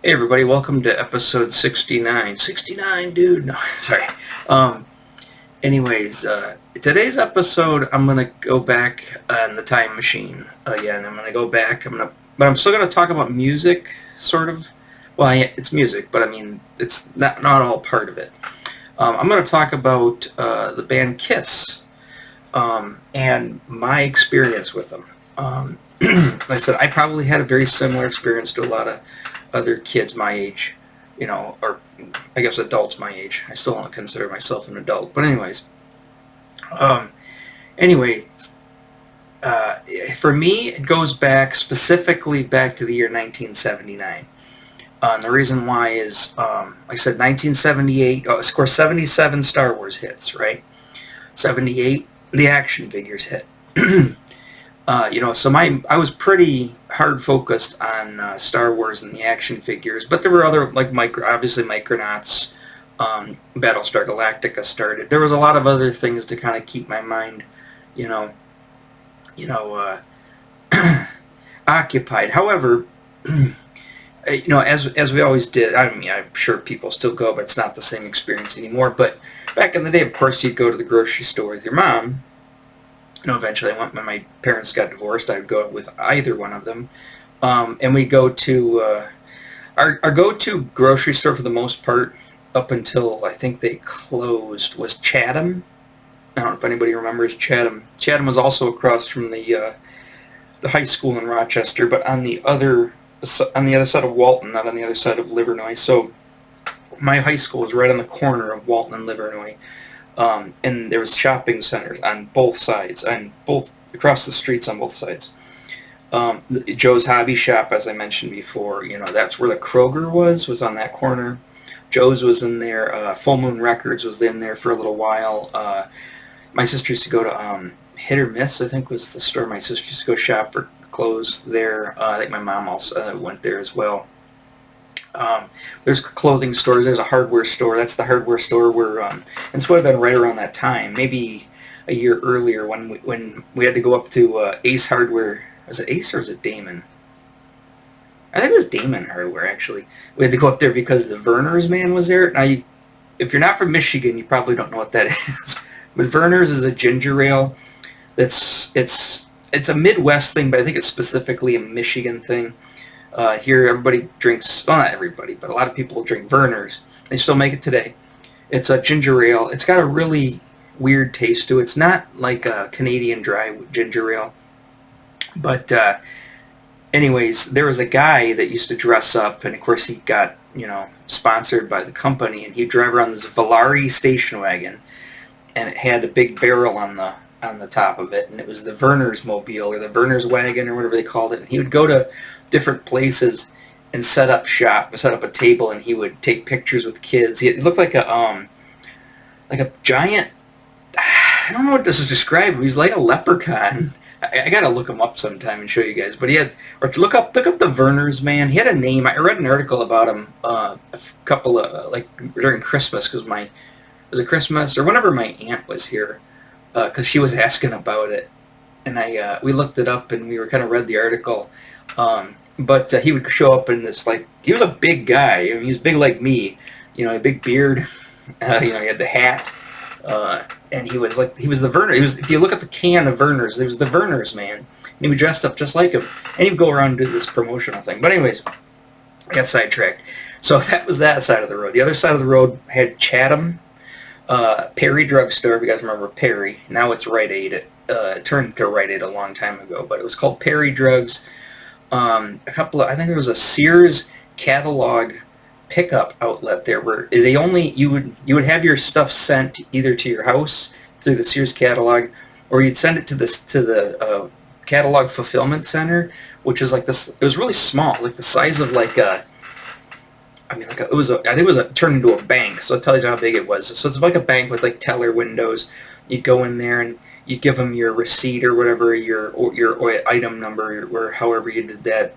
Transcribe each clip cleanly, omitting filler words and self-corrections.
Hey everybody, welcome to episode 69. 69, dude. No, sorry. Today's episode, I'm going to go back on the time machine again. I'm going to go back, but I'm still going to talk about music, sort of. Well, yeah, it's music, but I mean, it's not all part of it. I'm going to talk about the band Kiss and my experience with them. Like I said, I probably had a very similar experience to a lot of other kids my age, or I guess adults my age. I still don't consider myself an adult, but anyway, for me, it goes back specifically back to the year 1979. And the reason why is, like I said, 1978, of course, 77 Star Wars hits, right? 78, the action figures hit. So I was pretty hard focused on Star Wars and the action figures, but there were other, like obviously Micronauts, Battlestar Galactica started. There was a lot of other things to kind of keep my mind, occupied. However, as we always did, I mean, I'm sure people still go, but it's not the same experience anymore. But back in the day, of course, you'd go to the grocery store with your mom. Eventually, when my parents got divorced, I would go with either one of them, and we go to our go-to grocery store for the most part up until I think they closed was Chatham. I don't know if anybody remembers Chatham. Chatham was also across from the high school in Rochester, but on the other side of Walton, not on the other side of Livernois. So my high school was right on the corner of Walton and Livernois. And there was shopping centers on both sides, across the streets on both sides. Joe's Hobby Shop, as I mentioned before, that's where the Kroger was on that corner. Joe's was in there. Full Moon Records was in there for a little while. My sister used to go to Hit or Miss, I think was the store my sister used to go shop for clothes there. I think my mom also went there as well. There's clothing stores. There's a hardware store. That's the hardware store where, and this would have been right around that time, maybe a year earlier when we had to go up to Ace Hardware. Was it Ace or was it Damon? I think it was Damon Hardware, actually. We had to go up there because the Verner's man was there. Now, if you're not from Michigan, you probably don't know what that is. But Verner's is a ginger ale. It's a Midwest thing, but I think it's specifically a Michigan thing. Here, everybody drinks, well, not everybody, but a lot of people drink Verner's. They still make it today. It's a ginger ale. It's got a really weird taste to it. It's not like a Canadian dry ginger ale. But anyways, there was a guy that used to dress up, and of course he got, sponsored by the company, and he'd drive around this Valari station wagon, and it had a big barrel on the top of it, and it was the Verner's mobile, or the Verner's wagon, or whatever they called it, and he would go to different places and set up a table, and he would take pictures with kids. He looked like a giant, I don't know what this is described. He was like a leprechaun. I gotta look him up sometime and show you guys. But look up the Verner's man. He had a name. I read an article about him a couple of during Christmas, because was it Christmas or whenever my aunt was here, because she was asking about it, and we looked it up and we were kind of read the article. But he would show up in this, he was a big guy. I mean, he was big like me, a big beard. He had the hat, and he was the Verner. If you look at the can of Verner's, it was the Verner's man. And he would dress up just like him, and he would go around and do this promotional thing. But anyways, I got sidetracked. So that was that side of the road. The other side of the road had Chatham, Perry Drugstore. If you guys remember Perry, now it's Rite Aid. It turned to Rite Aid a long time ago, but it was called Perry Drugs. I think there was a Sears catalog pickup outlet there where you would have your stuff sent either to your house through the Sears catalog, or you'd send it to the catalog fulfillment center, which is like this. It was really small, like the size of I think it was turned into a bank, so it tells you how big it was. So it's like a bank with teller windows. You go in there and you give them your receipt or whatever, your item number, or however you did that,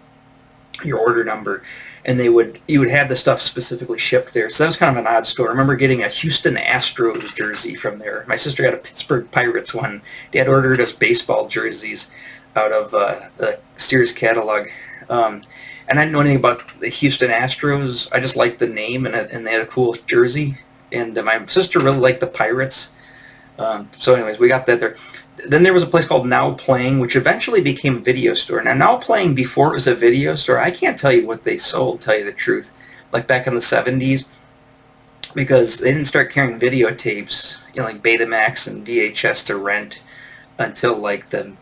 your order number, and you would have the stuff specifically shipped there. So that was kind of an odd store. I remember getting a Houston Astros jersey from there. My sister got a Pittsburgh Pirates one. Dad ordered us baseball jerseys out of the Sears catalog. and I didn't know anything about the Houston Astros. I just liked the name, and they had a cool jersey. And my sister really liked the Pirates. So anyways, we got that there. Then there was a place called Now Playing, which eventually became a video store. Now Playing, before it was a video store, I can't tell you what they sold, tell you the truth. Like back in the 70s, because they didn't start carrying videotapes, like Betamax and VHS to rent until like the,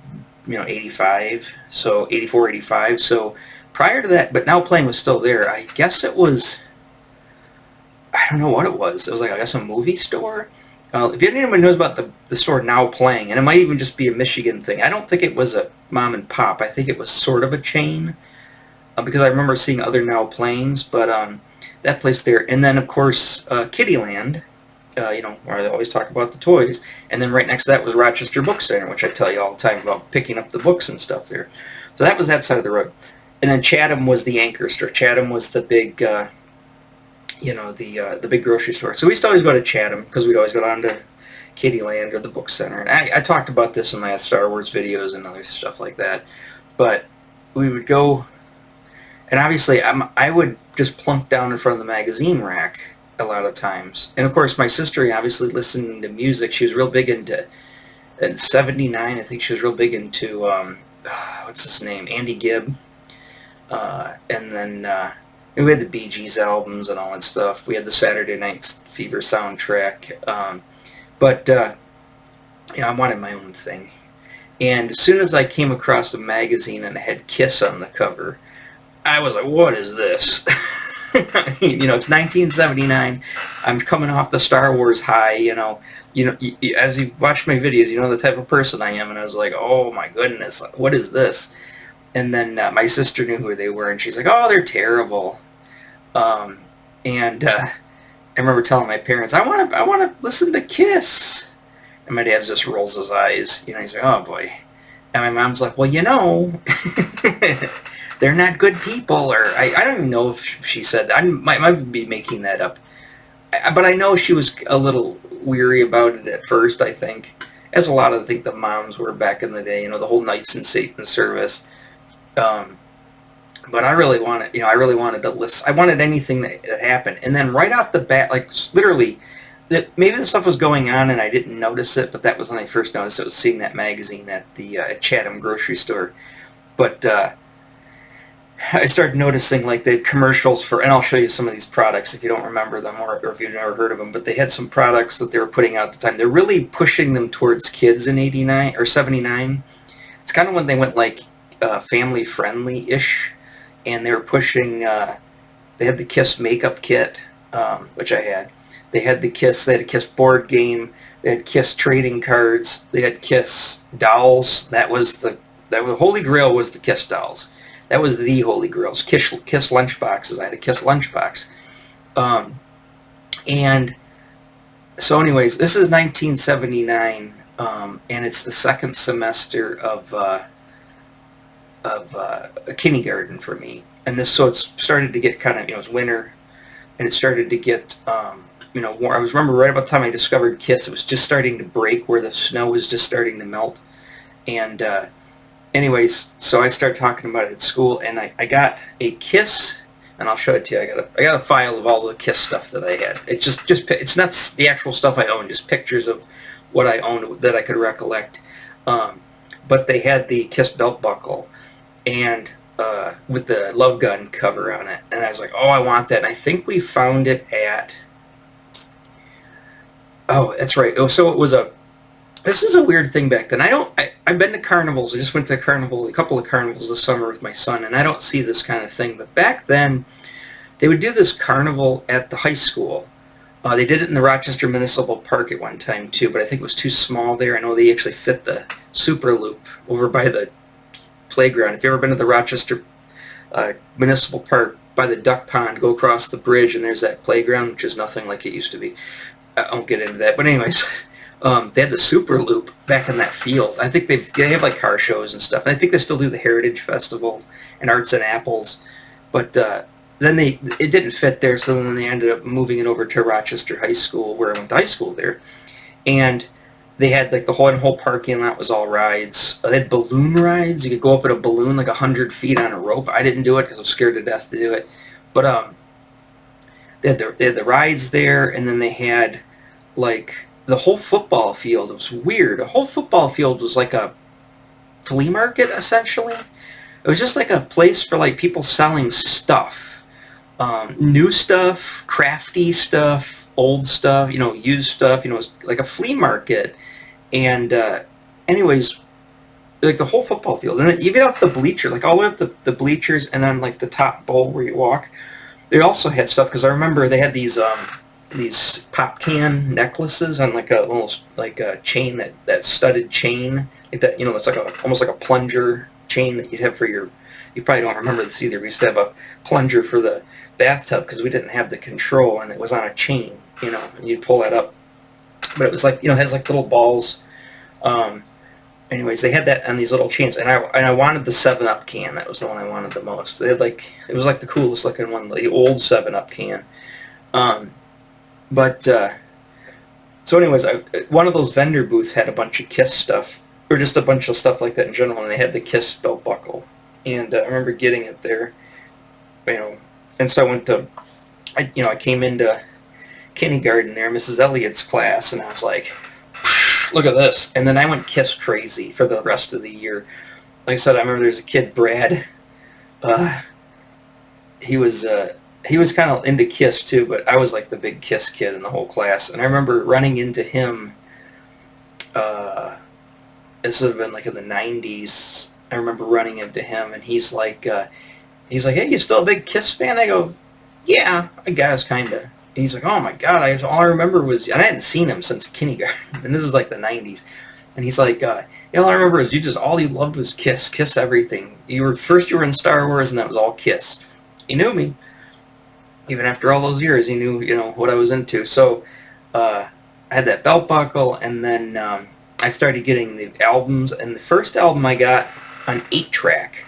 85, so 84, 85. So prior to that, but Now Playing was still there. I guess it was, I don't know what it was. It was like, I guess, a movie store. If anyone knows about the store Now Playing, and it might even just be a Michigan thing, I don't think it was a mom and pop. I think it was sort of a chain, because I remember seeing other Now Playings, but that place there. And then, of course, Kittyland, where I always talk about the toys. And then right next to that was Rochester Book Center, which I tell you all the time about picking up the books and stuff there. So that was that side of the road. And then Chatham was the anchor store. Chatham was the big, the big grocery store. So we used to always go to Chatham because we'd always go down to Kittyland or the Book Center. And I talked about this in my Star Wars videos and other stuff like that. But we would go, and obviously I would just plunk down in front of the magazine rack a lot of times. And of course my sister, obviously listening to music, she was real big into, in 79, I think she was real big into, what's his name, Andy Gibb. And then we had the Bee Gees albums and all that stuff. We had the Saturday Night Fever soundtrack. But I wanted my own thing. And as soon as I came across a magazine and it had Kiss on the cover, I was like, what is this? It's 1979. I'm coming off the Star Wars high, as you watch my videos, you know the type of person I am. And I was like, oh my goodness, what is this? And then my sister knew who they were, and she's like, oh, they're terrible. And I remember telling my parents, I want to listen to Kiss. And my dad just rolls his eyes. He's like, oh boy. And my mom's like, well, they're not good people. Or I don't even know if she said that. I might be making that up. But I know she was a little weary about it at first, I think. As a lot of, I think, the moms were back in the day. The whole Knights in Satan service. But I really wanted, I really wanted to listen. I wanted anything that happened. And then right off the bat, like literally, maybe the stuff was going on and I didn't notice it, but that was when I first noticed it, was seeing that magazine at the Chatham grocery store. But I started noticing like the commercials for, and I'll show you some of these products if you don't remember them or if you've never heard of them, but they had some products that they were putting out at the time. They're really pushing them towards kids in 89 or 79. It's kind of when they went like family friendly-ish, and they were pushing, they had the Kiss makeup kit, which I had. They had a Kiss board game, they had Kiss trading cards, they had Kiss dolls. That was Holy Grail was the Kiss dolls. That was the Holy Grails. Kiss lunchboxes. I had a Kiss lunchbox. And so anyways, this is 1979, and it's the second semester of a kindergarten for me. And so it started to get kind of, it was winter, and it started to get, warm. I remember right about the time I discovered Kiss, it was just starting to break where the snow was just starting to melt. And anyways, so I started talking about it at school, and I got a Kiss, and I'll show it to you. I got a file of all the Kiss stuff that I had. It's just it's not the actual stuff I own, just pictures of what I owned that I could recollect. But they had the Kiss belt buckle, and with the Love Gun cover on it, and I was like, oh, I want that. And I think we found it at, oh, that's right. Oh, so it was this is a weird thing back then. I've been to carnivals. I just went to a couple of carnivals this summer with my son, and I don't see this kind of thing. But back then, they would do this carnival at the high school. They did it in the Rochester Municipal Park at one time too, but I think it was too small there. I know they actually fit the Super Loop over by the playground. If you've ever been to the Rochester Municipal Park by the duck pond, go across the bridge and there's that playground, which is nothing like it used to be. I won't get into that, but anyways, they had the Super Loop back in that field. I think they have like car shows and stuff. And I think they still do the Heritage Festival and Arts and Apples, but then it didn't fit there, so then they ended up moving it over to Rochester High School, where I went to high school there. And they had like the whole parking lot was all rides. They had balloon rides. You could go up in a balloon like 100 feet on a rope. I didn't do it because I was scared to death to do it. But they had the rides there, and then they had like the whole football field. It was weird. The whole football field was like a flea market essentially. It was just like a place for like people selling stuff, new stuff, crafty stuff, old stuff, used stuff. It was like a flea market. And anyways, like the whole football field, and then even up the bleachers, like all the way up the bleachers, and then like the top bowl where you walk, they also had stuff, because I remember they had these pop can necklaces on like a almost like a chain, that studded chain like that. It's like almost like a plunger chain that you'd have for your. You probably don't remember this either. We used to have a plunger for the bathtub because we didn't have the control, and it was on a chain. And you'd pull that up. But it was like, it has like little balls. Anyways, they had that on these little chains, and I wanted the 7-Up can. That was the one I wanted the most. They had it was like the coolest looking one, the old 7-Up can. So anyways, one of those vendor booths had a bunch of Kiss stuff, or just a bunch of stuff like that in general, and they had the Kiss belt buckle. And I remember getting it there, and so I went to, I came into kindergarten there, Mrs. Elliott's class, and I was like, look at this. And then I went Kiss crazy for the rest of the year. Like I said, I remember there's a kid, Brad. He was kind of into Kiss too, but I was like the big Kiss kid in the whole class. And I remember running into him. This would have been like in the 90s. I remember running into him, and he's like, hey, you still a big Kiss fan? I go, yeah, I guess, kind of. He's like, oh my God, all I remember was, and I hadn't seen him since kindergarten, and this is like the 90s. And he's like, all I remember is all you loved was Kiss everything. You were in Star Wars, and that was all Kiss. He knew me. Even after all those years, he knew, what I was into. So, I had that belt buckle, and then I started getting the albums, and the first album I got on 8-track.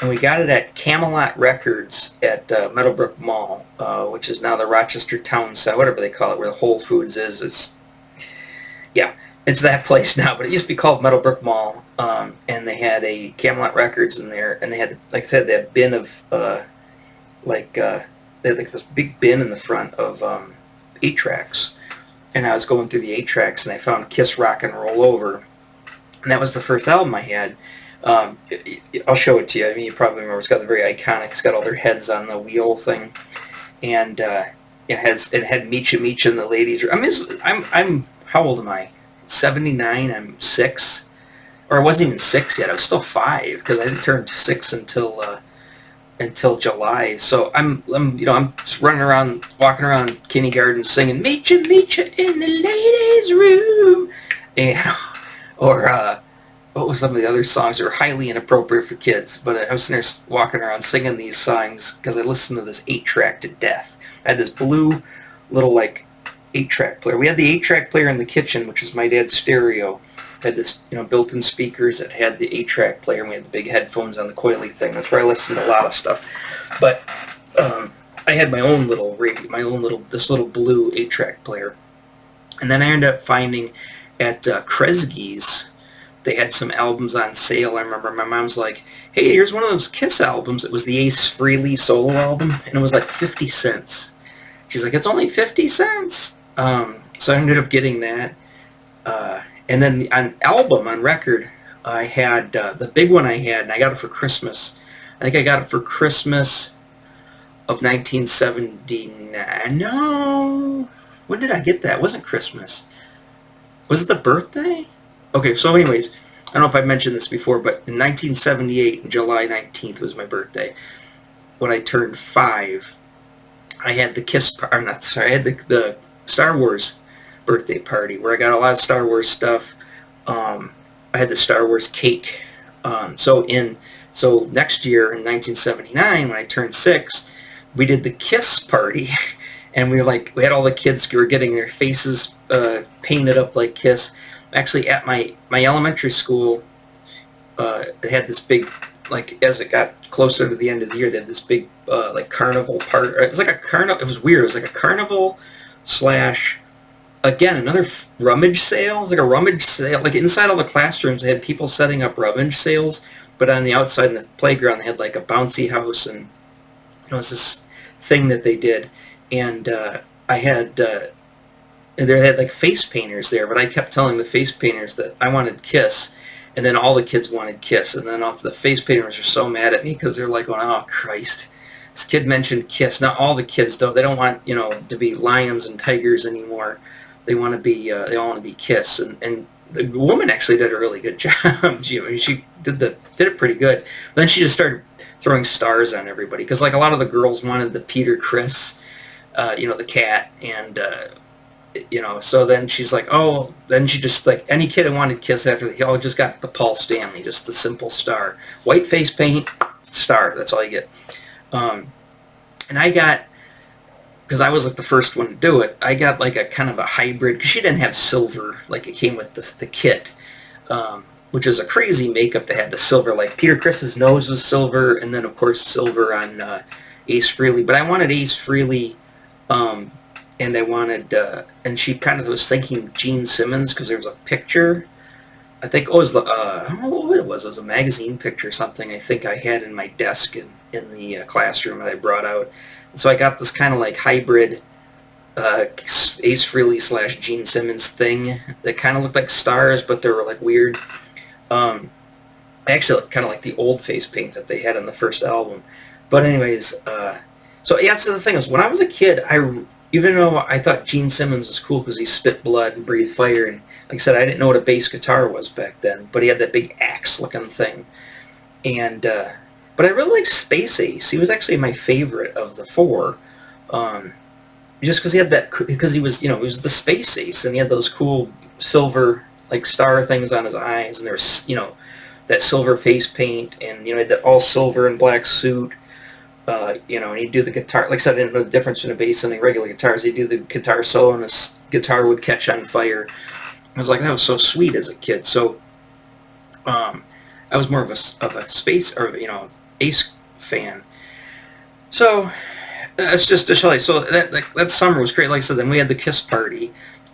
And we got it at Camelot Records at Meadowbrook Mall, which is now the Rochester Town Center, whatever they call it, where the Whole Foods is. It's that place now, but it used to be called Meadowbrook Mall. And they had a Camelot Records in there, and they had, like I said, they had a bin of, they had like this big bin in the front of 8-tracks. And I was going through the 8-tracks, and I found Kiss Rock and Roll Over, and that was the first album I had. I'll show it to you. I mean, you probably remember. It's got the very iconic. It's got all their heads on the wheel thing, and it had Meecha Meecha in the ladies' room. I mean, I'm how old am I? 79. I'm 6, or I wasn't even 6 yet. I was still 5 because I didn't turn 6 until July. So I'm just running around, walking around kindergarten, singing Meecha Meecha in the ladies' room, and what was some of the other songs that were highly inappropriate for kids, but I was sitting there walking around singing these songs because I listened to this 8-track to death. I had this blue little 8-track player. We had the 8-track player in the kitchen, which was my dad's stereo. It had this built-in speakers that had the 8-track player, and we had the big headphones on the coily thing. That's where I listened to a lot of stuff. But I had my own little radio, this little blue 8-track player. And then I ended up finding at Kresge's, they had some albums on sale. I remember my mom's like, hey, here's one of those Kiss albums. It was the Ace Frehley solo album, and it was like 50 cents. She's like, it's only 50 cents. So I ended up getting that. And then on record, I had the big one I had, and I got it for Christmas. I think I got it for Christmas of 1979. No. When did I get that? It wasn't Christmas. Was it the birthday? Okay, so anyways, I don't know if I mentioned this before, but in 1978, July 19th was my birthday. When I turned 5, I had I had the Star Wars birthday party where I got a lot of Star Wars stuff. I had the Star Wars cake. So next year in 1979, when I turned 6, we did the Kiss party, and we had all the kids who were getting their faces painted up like Kiss. Actually, at my elementary school, they had this big, as it got closer to the end of the year, they had this big, carnival part. It was like a carnival. It was weird. It was like a carnival / again, another rummage sale, like a rummage sale. Like inside all the classrooms, they had people setting up rummage sales, but on the outside in the playground, they had like a bouncy house, and it was this thing that they did. And I had, and they had like face painters there, but I kept telling the face painters that I wanted Kiss, and then all the kids wanted Kiss, and then all the face painters were so mad at me because they're like, oh Christ, this kid mentioned Kiss. Not all the kids though. They don't want to be lions and tigers anymore. They want to be they all want to be Kiss, and the woman actually did a really good job. she did it pretty good. But then she just started throwing stars on everybody because like a lot of the girls wanted the Peter Criss, the cat, and so then she's like, oh, then she just like any kid who wanted Kiss after he all just got the Paul Stanley, just the simple star, white face paint, star. That's all you get. And I got, because I was like the first one to do it, I got like a kind of a hybrid, because she didn't have silver, like it came with the kit, which is a crazy makeup to have the silver. Like Peter Criss's nose was silver, and then of course silver on Ace Frehley. But I wanted Ace Frehley, and I wanted, and she kind of was thinking Gene Simmons, because there was a picture, I think it was, I don't know what it was a magazine picture or something I think I had in my desk in the classroom that I brought out. So I got this kind of like hybrid Ace Frehley / Gene Simmons thing that kind of looked like stars, but they were like weird. I actually kind of like the old face paint that they had on the first album. But anyways, so the thing is, when I was a kid, even though I thought Gene Simmons was cool because he spit blood and breathed fire, and like I said, I didn't know what a bass guitar was back then, but he had that big axe-looking thing. And but I really liked Space Ace. He was actually my favorite of the four, just because he had that, because he was, he was the Space Ace, and he had those cool silver, like, star things on his eyes, and there's, that silver face paint, and, he had that all silver and black suit, and he'd do the guitar. Like I said, I didn't know the difference between a bass and the regular guitars. He'd do the guitar solo, and the guitar would catch on fire. I was like, that was so sweet as a kid. So, I was more of a space, or, Ace fan. So it's just to show you. So that summer was great. Like I said, then we had the Kiss party,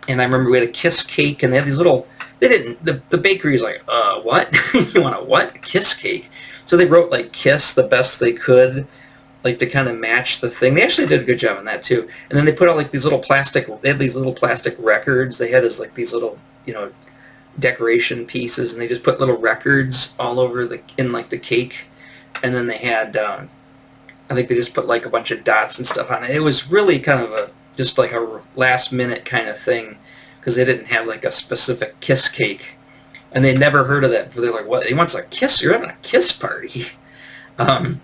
and I remember we had a Kiss cake, and they had these little. They didn't. The bakery was like, what? You want a what? Kiss cake? So they wrote like Kiss the best they could, like to kind of match the thing. They actually did a good job on that too. And then they put out like these little plastic. They had these little plastic records. They had as like these little decoration pieces, and they just put little records all over in like the cake. And then they had, I think they just put like a bunch of dots and stuff on it. It was really kind of just like a last minute kind of thing, because they didn't have like a specific Kiss cake. And they'd never heard of that. They're like, what? He wants a Kiss? You're having a Kiss party? I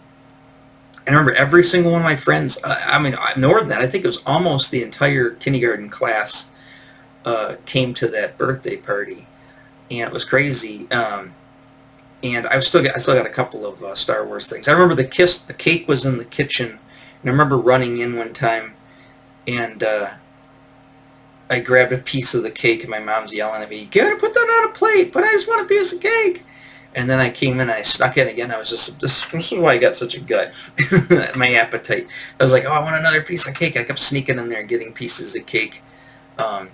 remember every single one of my friends, more than that, I think it was almost the entire kindergarten class came to that birthday party. And it was crazy. And I still got a couple of Star Wars things. I remember the cake was in the kitchen, and I remember running in one time, and I grabbed a piece of the cake, and my mom's yelling at me, "You gotta put that on a plate!" But I just want a piece of cake. And then I came in, and I snuck in again. I was just this is why I got such a gut, my appetite. I was like, "Oh, I want another piece of cake." I kept sneaking in there and getting pieces of cake, and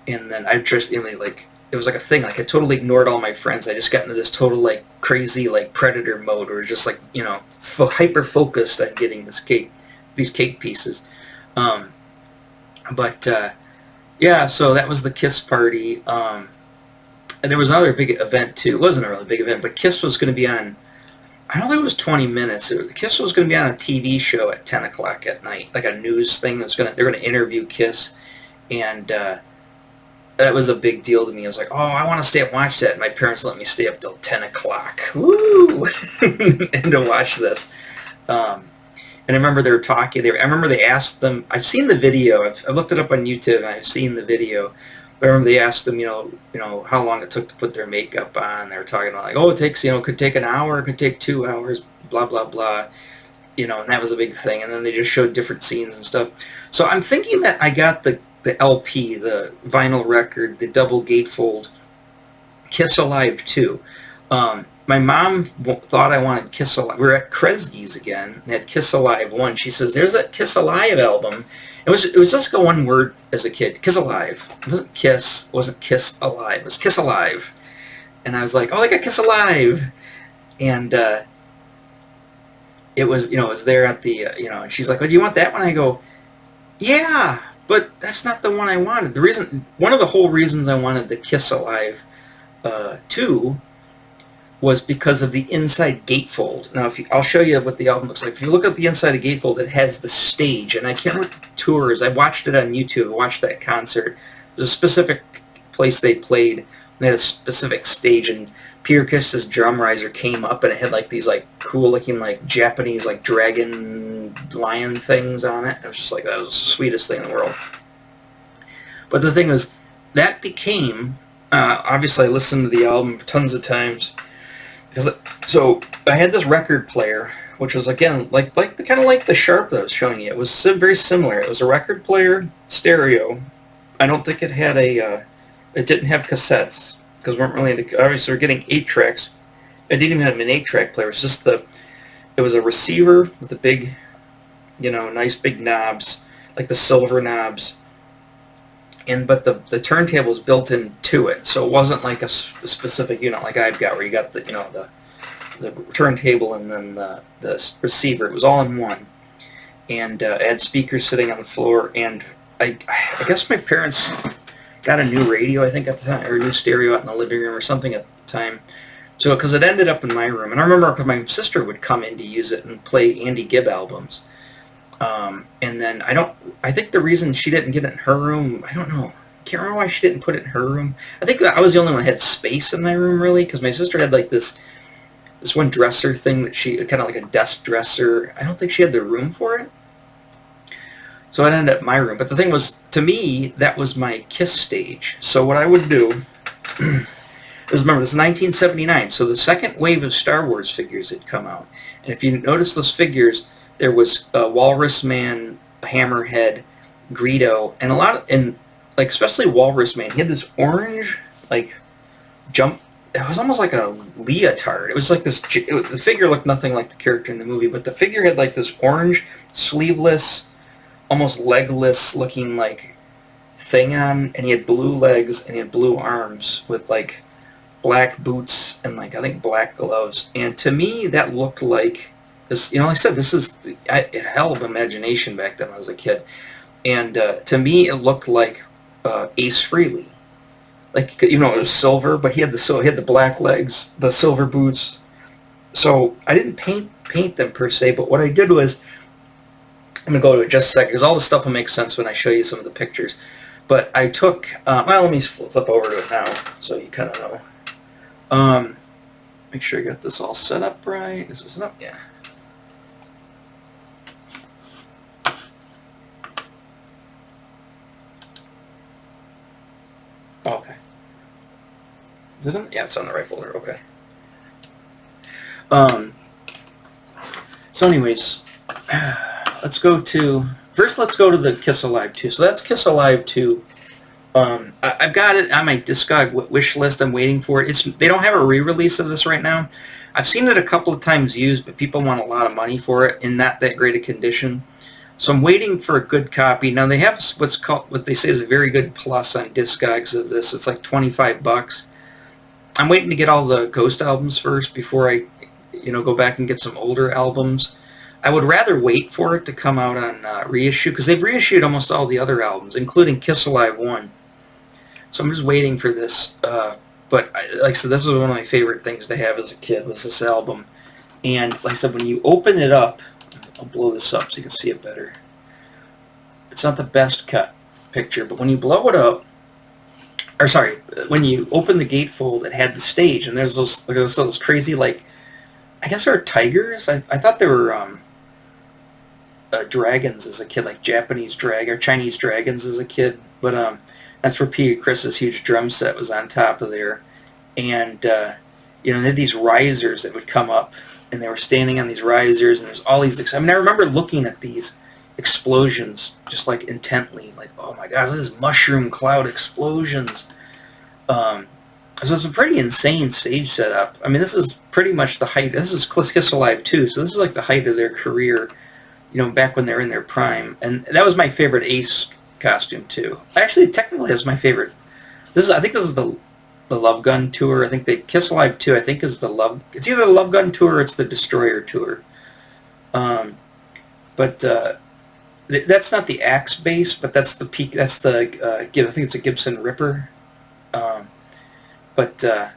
then I just like. It was like a thing. Like I totally ignored all my friends. I just got into this total like crazy like predator mode, or just like hyper focused on getting these cake pieces. Yeah. So that was the Kiss party. And there was another big event too. It wasn't a really big event, but Kiss was going to be on. I don't think it was 20 minutes. Kiss was going to be on a TV show at 10 o'clock at night, like a news thing. They're going to interview Kiss, and. That was a big deal to me. I was like, oh, I want to stay up and watch that. And my parents let me stay up till 10 o'clock. Woo! And to watch this. And I remember they were talking. I remember they asked them. I've seen the video. I've looked it up on YouTube, and I've seen the video. But I remember they asked them, how long it took to put their makeup on. They were talking about like, oh, it takes, could take an hour, it could take 2 hours, blah, blah, blah. And that was a big thing. And then they just showed different scenes and stuff. So I'm thinking that I got the LP, the vinyl record, the double gatefold, Kiss Alive 2. My mom thought I wanted Kiss Alive. We were at Kresge's again, and had Kiss Alive 1. She says, there's that Kiss Alive album, It was just like a one word as a kid, Kiss Alive. It wasn't Kiss, it wasn't Kiss Alive, it was Kiss Alive. And I was like, oh, they got Kiss Alive. And it was, it was there at the, and she's like, oh, do you want that one? I go, yeah, but that's not the one I wanted. One of the whole reasons I wanted the Kiss Alive 2 was because of the inside gatefold. Now, I'll show you what the album looks like. If you look at the inside of gatefold, it has the stage, and I can't remember what the tour is. I watched it on YouTube. I watched that concert. There's a specific place they played. They had a specific stage, and Peter Kiss's drum riser came up, and it had like these like cool looking like Japanese like dragon lion things on it. It was just like, that was the sweetest thing in the world. But the thing was, that became obviously I listened to the album tons of times. So I had this record player, which was again like kind of like the Sharp that I was showing you. It was very similar. It was a record player, stereo. I don't think it had it didn't have cassettes because we weren't really into. Obviously, we're getting 8 tracks. It didn't even have an 8-track player. It was just it was a receiver with the big, nice big knobs, like the silver knobs. But the turntable was built into it, so it wasn't like a specific unit like I've got, where you got the turntable and then the receiver. It was all in one, and it had speakers sitting on the floor. And I guess my parents got a new radio, I think at the time, or a new stereo out in the living room or something at the time. So because it ended up in my room, and I remember my sister would come in to use it and play Andy Gibb albums. And then I think the reason she didn't get it in her room, I don't know. I can't remember why she didn't put it in her room. I think I was the only one that had space in my room, really, because my sister had like this one dresser thing that she, kind of like a desk dresser. I don't think she had the room for it. So it ended up in my room. But the thing was, to me, that was my Kiss stage. So what I would do is, remember, this is 1979, so the second wave of Star Wars figures had come out. And if you notice those figures, there was Walrus Man, Hammerhead, Greedo, and especially Walrus Man. He had this orange jump. It was almost like a leotard. It was like this. The figure looked nothing like the character in the movie, but the figure had like this orange, sleeveless, almost legless looking thing on, and he had blue legs and he had blue arms with black boots and I think black gloves. And to me, that looked like. This, like I said, this is a hell of imagination back then when I was a kid. And to me, it looked like Ace Frehley. It was silver, but he had the black legs, the silver boots. So I didn't paint them per se, but what I did was, I'm going to go to it just a second, because all this stuff will make sense when I show you some of the pictures. But I took, let me flip over to it now, so you kind of know. Make sure I got this all set up right. Is this up? Yeah. Okay. Is it on? Yeah, it's on the right folder. Okay. So anyways, let's go to the Kiss Alive 2. So that's Kiss Alive 2. I've got it on my Discog wish list. I'm waiting for it. They don't have a re-release of this right now. I've seen it a couple of times used, but people want a lot of money for it in not that great a condition. So I'm waiting for a good copy. Now they have what they say is a very good plus on Discogs of this. It's like $25. I'm waiting to get all the Ghost albums first before I, go back and get some older albums. I would rather wait for it to come out on reissue, because they've reissued almost all the other albums, including Kiss Alive 1. So I'm just waiting for this. But like I said, this was one of my favorite things to have as a kid, was this album. And like I said, when you open it up, I'll blow this up so you can see it better. It's not the best cut picture, but when you blow it up, when you open the gatefold, it had the stage, and there's those crazy, I guess they're tigers. I thought they were dragons as a kid, like Japanese or Chinese dragons as a kid. But that's where Peter Chris's huge drum set was on top of there, and they had these risers that would come up. And they were standing on these risers, and there's all these. I remember looking at these explosions just intently, oh my god, look at this mushroom cloud explosions. So it's a pretty insane stage setup. This is pretty much the height. This is Kiss Alive 2, so this is the height of their career. back when they're in their prime. And that was my favorite Ace costume too. Actually, technically, it's my favorite. I think this is the Love Gun tour. I think the Kiss Alive 2, I think, is the Love. It's either the Love Gun tour or it's the Destroyer tour. But that's not the Axe bass, but that's the peak. That's the I think it's a Gibson Ripper. But I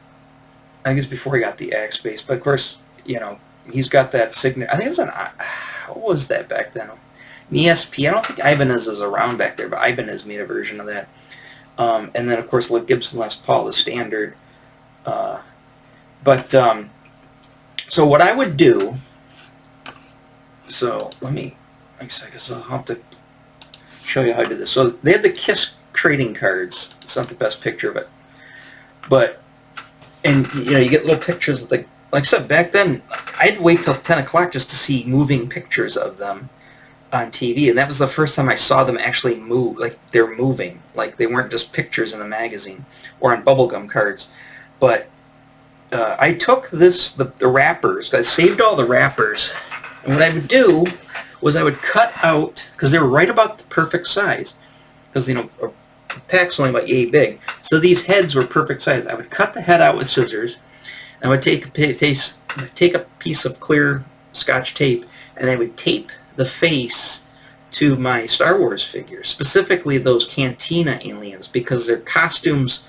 think it's before he got the Axe bass. But of course, he's got that signature. I think it was what was that back then? An ESP. I don't think Ibanez is around back there, but Ibanez made a version of that. And then of course Gibson Les Paul, the standard. So what I would do. So I guess I'll have to show you how I did this. So they had the Kiss trading cards. It's not the best picture of it, but you get little pictures of like I said back then. I'd wait till 10 o'clock just to see moving pictures of them on TV, and that was the first time I saw them actually move. Like they're moving, like they weren't just pictures in a magazine or on bubblegum cards. But I took the wrappers. I saved all the wrappers, and what I would do was I would cut out, because they were right about the perfect size, because a pack's only about yay big, so these heads were perfect size. I would cut the head out with scissors, and I would take a piece of clear Scotch tape, and I would tape the face to my Star Wars figures, specifically those Cantina aliens, because their costumes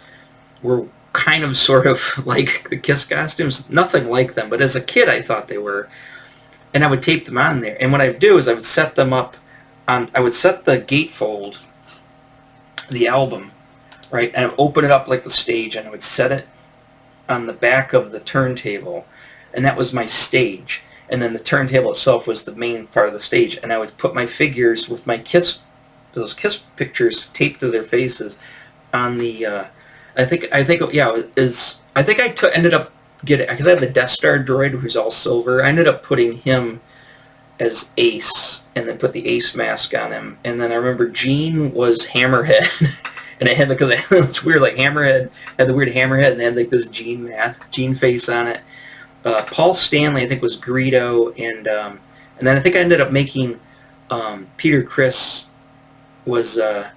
were kind of sort of like the Kiss costumes, nothing like them, but as a kid I thought they were. And I would tape them on there. And what I would do is I would set them up on, I would set the gatefold, the album, right, and I would open it up like the stage, and I would set it on the back of the turntable, and that was my stage. And then the turntable itself was the main part of the stage. And I would put my figures with my those Kiss pictures taped to their faces on the, I think ended up getting, because I had the Death Star droid who's all silver. I ended up putting him as Ace, and then put the Ace mask on him. And then I remember Gene was Hammerhead, and I had, because it's weird, like Hammerhead had the weird Hammerhead, and they had like this Gene mask, Gene face on it. Paul Stanley, I think, was Greedo, and then I think I ended up making Peter Criss was the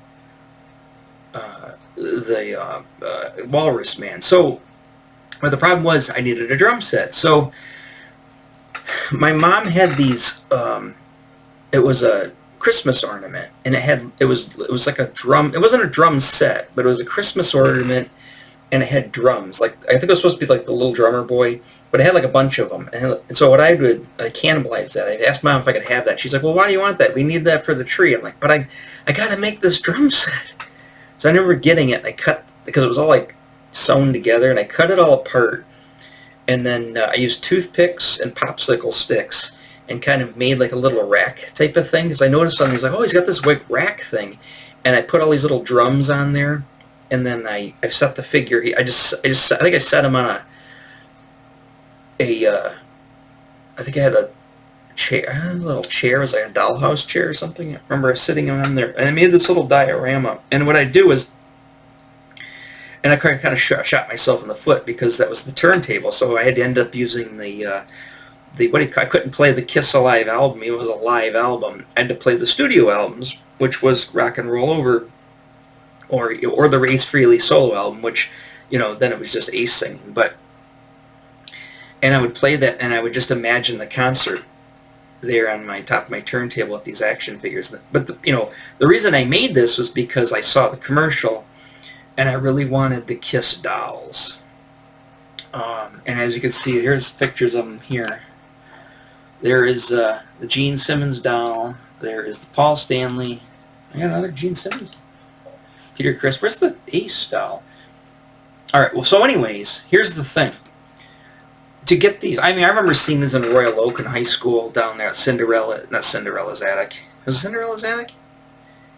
Walrus Man. So, but the problem was I needed a drum set. So my mom had these. It was a Christmas ornament, and it was like a drum. It wasn't a drum set, but it was a Christmas ornament, and it had drums. Like I think it was supposed to be like the Little Drummer Boy, but it had like a bunch of them. And so what I did, I cannibalized that. I asked Mom if I could have that. She's like, "Well, why do you want that? We need that for the tree." I'm like, "But I got to make this drum set." So I remember getting it, and I cut, because it was all like sewn together, and I cut it all apart, and then I used toothpicks and popsicle sticks and kind of made like a little rack type of thing, because I noticed something. He's like, "Oh, he's got this big rack thing," and I put all these little drums on there, and then I set the figure. I think I set him on I think I had a chair, a little chair. It was like a dollhouse chair or something. I remember sitting on there, and I made this little diorama. And what I do is, and I kind of shot myself in the foot, because that was the turntable, so I had to end up using I couldn't play the Kiss Alive album. It was a live album. I had to play the studio albums, which was Rock and Roll Over, or the Ace Frehley solo album, which, then it was just Ace singing. And I would play that, and I would just imagine the concert there on my top of my turntable with these action figures. But the reason I made this was because I saw the commercial, and I really wanted the Kiss dolls. And as you can see, here's pictures of them here. There is the Gene Simmons doll. There is the Paul Stanley. I got another Gene Simmons. Peter Criss. Where's the Ace doll? All right. Well, so anyways, here's the thing. To get these, I remember seeing these in Royal Oak in high school down there at not Cinderella's Attic. Was it Cinderella's Attic?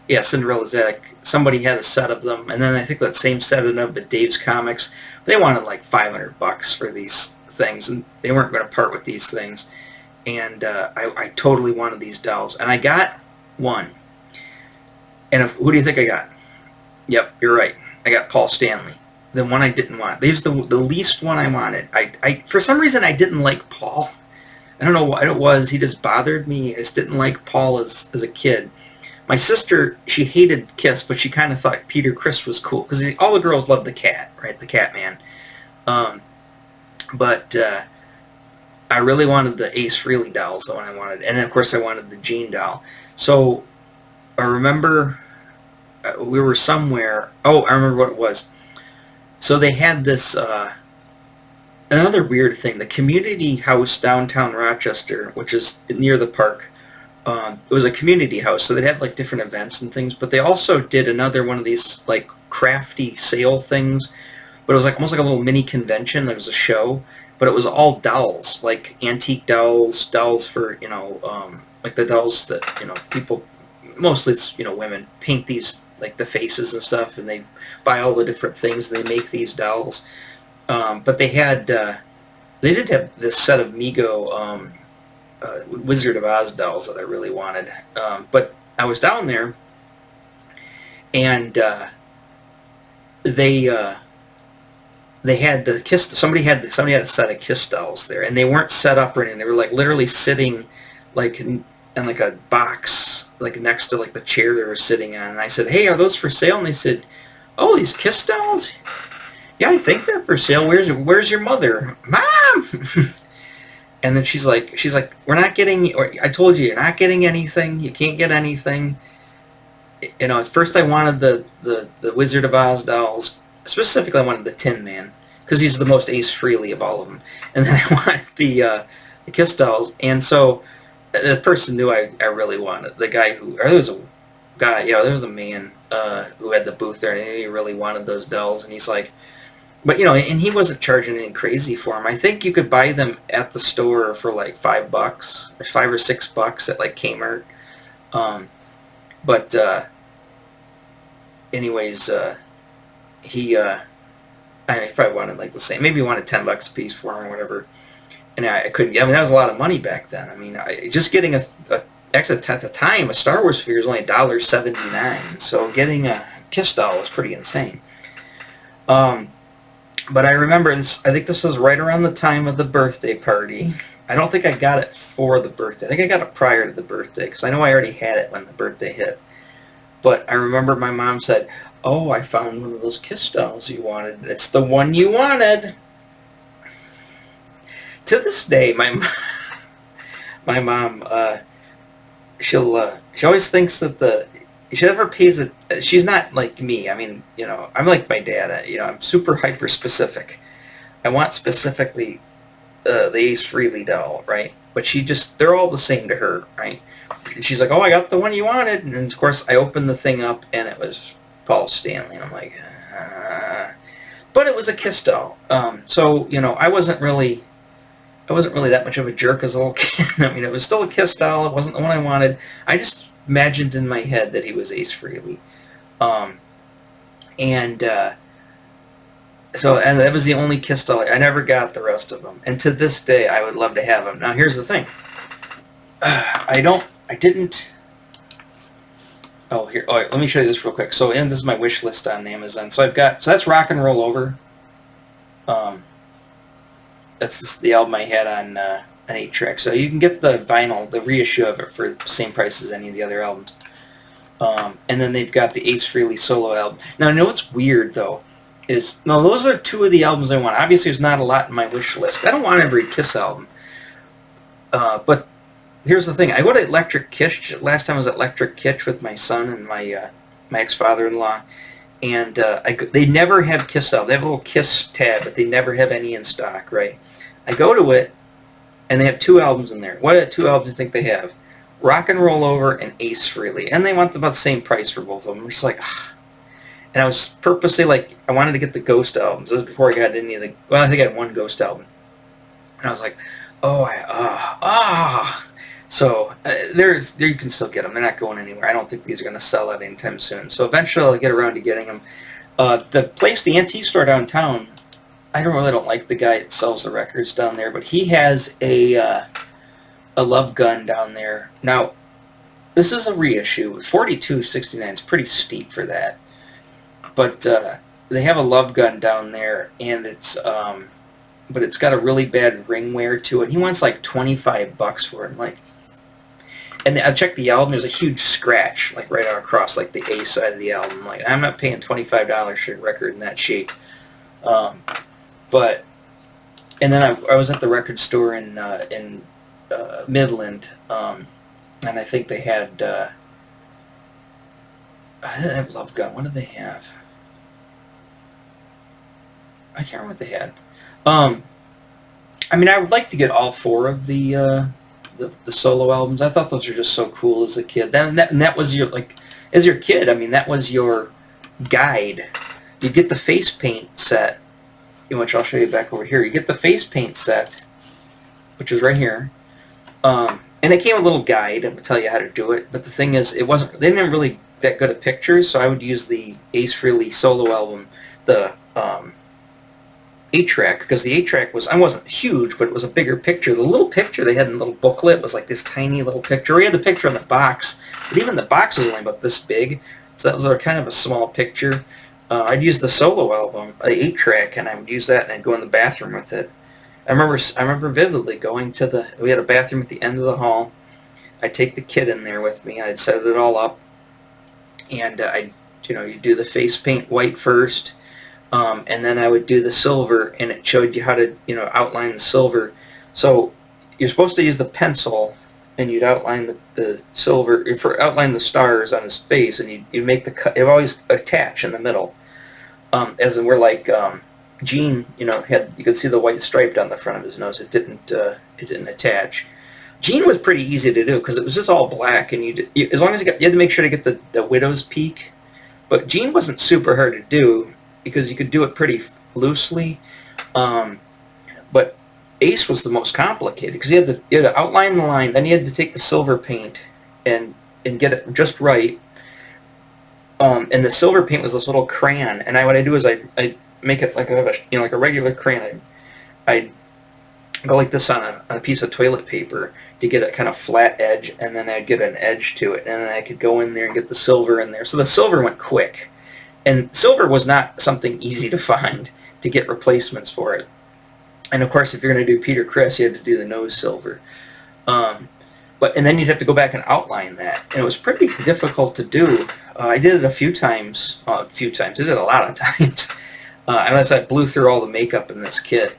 Yeah, Cinderella's Attic. Somebody had a set of them, and then I think that same set ended up at Dave's Comics. They wanted like $500 for these things, and they weren't going to part with these things. And I totally wanted these dolls, and I got one. And who do you think I got? Yep, you're right. I got Paul Stanley. The one I didn't want. There's the least one I wanted. I for some reason I didn't like Paul. I don't know what it was. He just bothered me. I just didn't like Paul as a kid. My sister, she hated Kiss, but she kind of thought Peter Criss was cool because all the girls loved the cat, right? The Cat Man. Um, but I really wanted the Ace Frehley dolls, the one I wanted, and then of course I wanted the Gene doll. So I remember we were somewhere. Oh, I remember what it was. So they had this another weird thing. The community house downtown Rochester, which is near the park. It was a community house, so they'd have like different events and things. But they also did another one of these like crafty sale things. But it was like almost like a little mini convention. There was a show, but it was all dolls, like antique dolls, dolls for like the dolls that people, mostly it's women paint these like the faces and stuff, and they buy all the different things and they make these dolls. But they did have this set of Mego Wizard of Oz dolls that I really wanted. But I was down there, and they had the Kiss. Somebody had a set of Kiss dolls there, and they weren't set up or anything. They were like literally sitting like in like a box, like next to like the chair they were sitting on. And I said, "Hey, are those for sale?" And they said, "Oh, these Kiss dolls? Yeah, I think they're for sale. Where's your mother, Mom?" And then she's like, "We're not getting. Or I told you, you're not getting anything. You can't get anything." At first I wanted the Wizard of Oz dolls. Specifically, I wanted the Tin Man because he's the most Ace Frehley of all of them. And then I wanted the Kiss dolls. And so the person knew I really wanted the guy who. Or there was a guy. Yeah, there was a man who had the booth there, and he really wanted those dolls. And he's like. But, and he wasn't charging anything crazy for them. I think you could buy them at the store for like $5, or $5 or $6 at like Kmart. But anyways, he probably wanted like the same. Maybe he wanted $10 a piece for them or whatever. And I couldn't. I mean, that was a lot of money back then. I mean, just getting actually at the time, a Star Wars figure was only $1.79. So getting a Kiss doll was pretty insane. But I remember this. I think this was right around the time of the birthday party. I don't think I got it for the birthday. I think I got it prior to the birthday because I know I already had it when the birthday hit. But I remember my mom said, "Oh, I found one of those Kiss dolls you wanted. It's the one you wanted." To this day, my mom, she always thinks that she never pays it. She's not like me. I mean, I'm like my dad. I'm super hyper specific. I want specifically the Ace Frehley doll, right? But they're all the same to her, right? And she's like, "Oh, I got the one you wanted." And then, of course, I opened the thing up, and it was Paul Stanley. And I'm like, but it was a Kiss doll. So, I wasn't really that much of a jerk as a little kid. I mean, it was still a Kiss doll. It wasn't the one I wanted. I just imagined in my head that he was Ace Frehley. And that was the only Kiss doll. I never got the rest of them. And to this day, I would love to have them. Now, here's the thing. Here. Oh, let me show you this real quick. So, this is my wish list on Amazon. So that's Rock and Roll Over. That's the album I had on an 8-track. So you can get the vinyl, the reissue of it for the same price as any of the other albums. And then they've got the Ace Frehley solo album. Now, I know what's weird, though, those are two of the albums I want. Obviously, there's not a lot in my wish list. I don't want every Kiss album. But here's the thing. I go to Electric Kitsch. Last time I was at Electric Kitsch with my son and my ex-father-in-law. And they never have Kiss albums. They have a little Kiss tab, but they never have any in stock, right? I go to it, and they have 2 albums in there. What 2 albums do you think they have? Rock and Roll Over and Ace Frehley. And they want about the same price for both of them. I'm just like, ugh. And I was purposely like, I wanted to get the Ghost albums. This was before I got any of the, well, I think I had one Ghost album. And I was like, So you can still get them. They're not going anywhere. I don't think these are going to sell out anytime soon. So eventually I'll get around to getting them. The antique store downtown, I really don't like the guy that sells the records down there, but he has a Love Gun down there. Now, this is a reissue. $42.69 is pretty steep for that. But they have a Love Gun down there, and it's but it's got a really bad ring wear to it. He wants like $25 for it. I'm like, and I checked the album. There's a huge scratch, like right across, like the A side of the album. Like, I'm not paying $25 for a record in that shape. But, and then I was at the record store in Midland, and I think they had. I didn't have Love Gun. What did they have? I can't remember what they had. I mean, I would like to get all four of the solo albums. I thought those were just so cool as a kid. And that was your, like, as your kid, I mean, that was your guide. You get the face paint set, which I'll show you back over here. You get the face paint set, which is right here. And it came with a little guide and would tell you how to do it. But the thing is, they didn't really that good at pictures, so I would use the Ace Frehley solo album, the 8-track, because the 8-track I wasn't huge, but it was a bigger picture. The little picture they had in the little booklet was like this tiny little picture. We had the picture on the box, but even the box was only about this big, so that was kind of a small picture. I'd use the solo album, the 8-track, and I would use that, and I'd go in the bathroom with it. I remember vividly going to we had a bathroom at the end of the hall. I'd take the kid in there with me. I'd set it all up, and you do the face paint white first, and then I would do the silver, and it showed you how to, outline the silver. So you're supposed to use the pencil, and you'd outline the silver, outline the stars on his face, and you make the cut. It would always attach in the middle, as in we're like Gene, you could see the white stripe down the front of his nose. It didn't attach. Gene was pretty easy to do because it was just all black, and as long as you had to make sure to get the widow's peak. But Gene wasn't super hard to do because you could do it pretty loosely. But Ace was the most complicated because you had to outline the line, then you had to take the silver paint and get it just right. And the silver paint was this little crayon, and what I do is I make it like like a regular crayon. I go like this on a piece of toilet paper to get a kind of flat edge, and then I'd get an edge to it, and then I could go in there and get the silver in there. So the silver went quick, and silver was not something easy to find to get replacements for it. And of course, if you're going to do Peter Criss, you had to do the nose silver. And then you'd have to go back and outline that, and it was pretty difficult to do. I did it a few times. I did it a lot of times. Unless I blew through all the makeup in this kit.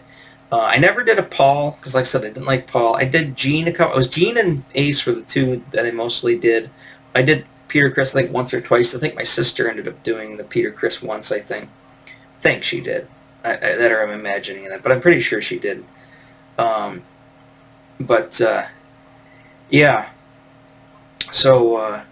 I never did a Paul, because like I said, I didn't like Paul. I did Gene it was Gene and Ace for the two that I mostly did. I did Peter Criss, I think, once or twice. I think my sister ended up doing the Peter Criss once, I think. I think she did. That or I'm imagining that, but I'm pretty sure she did. Yeah. So,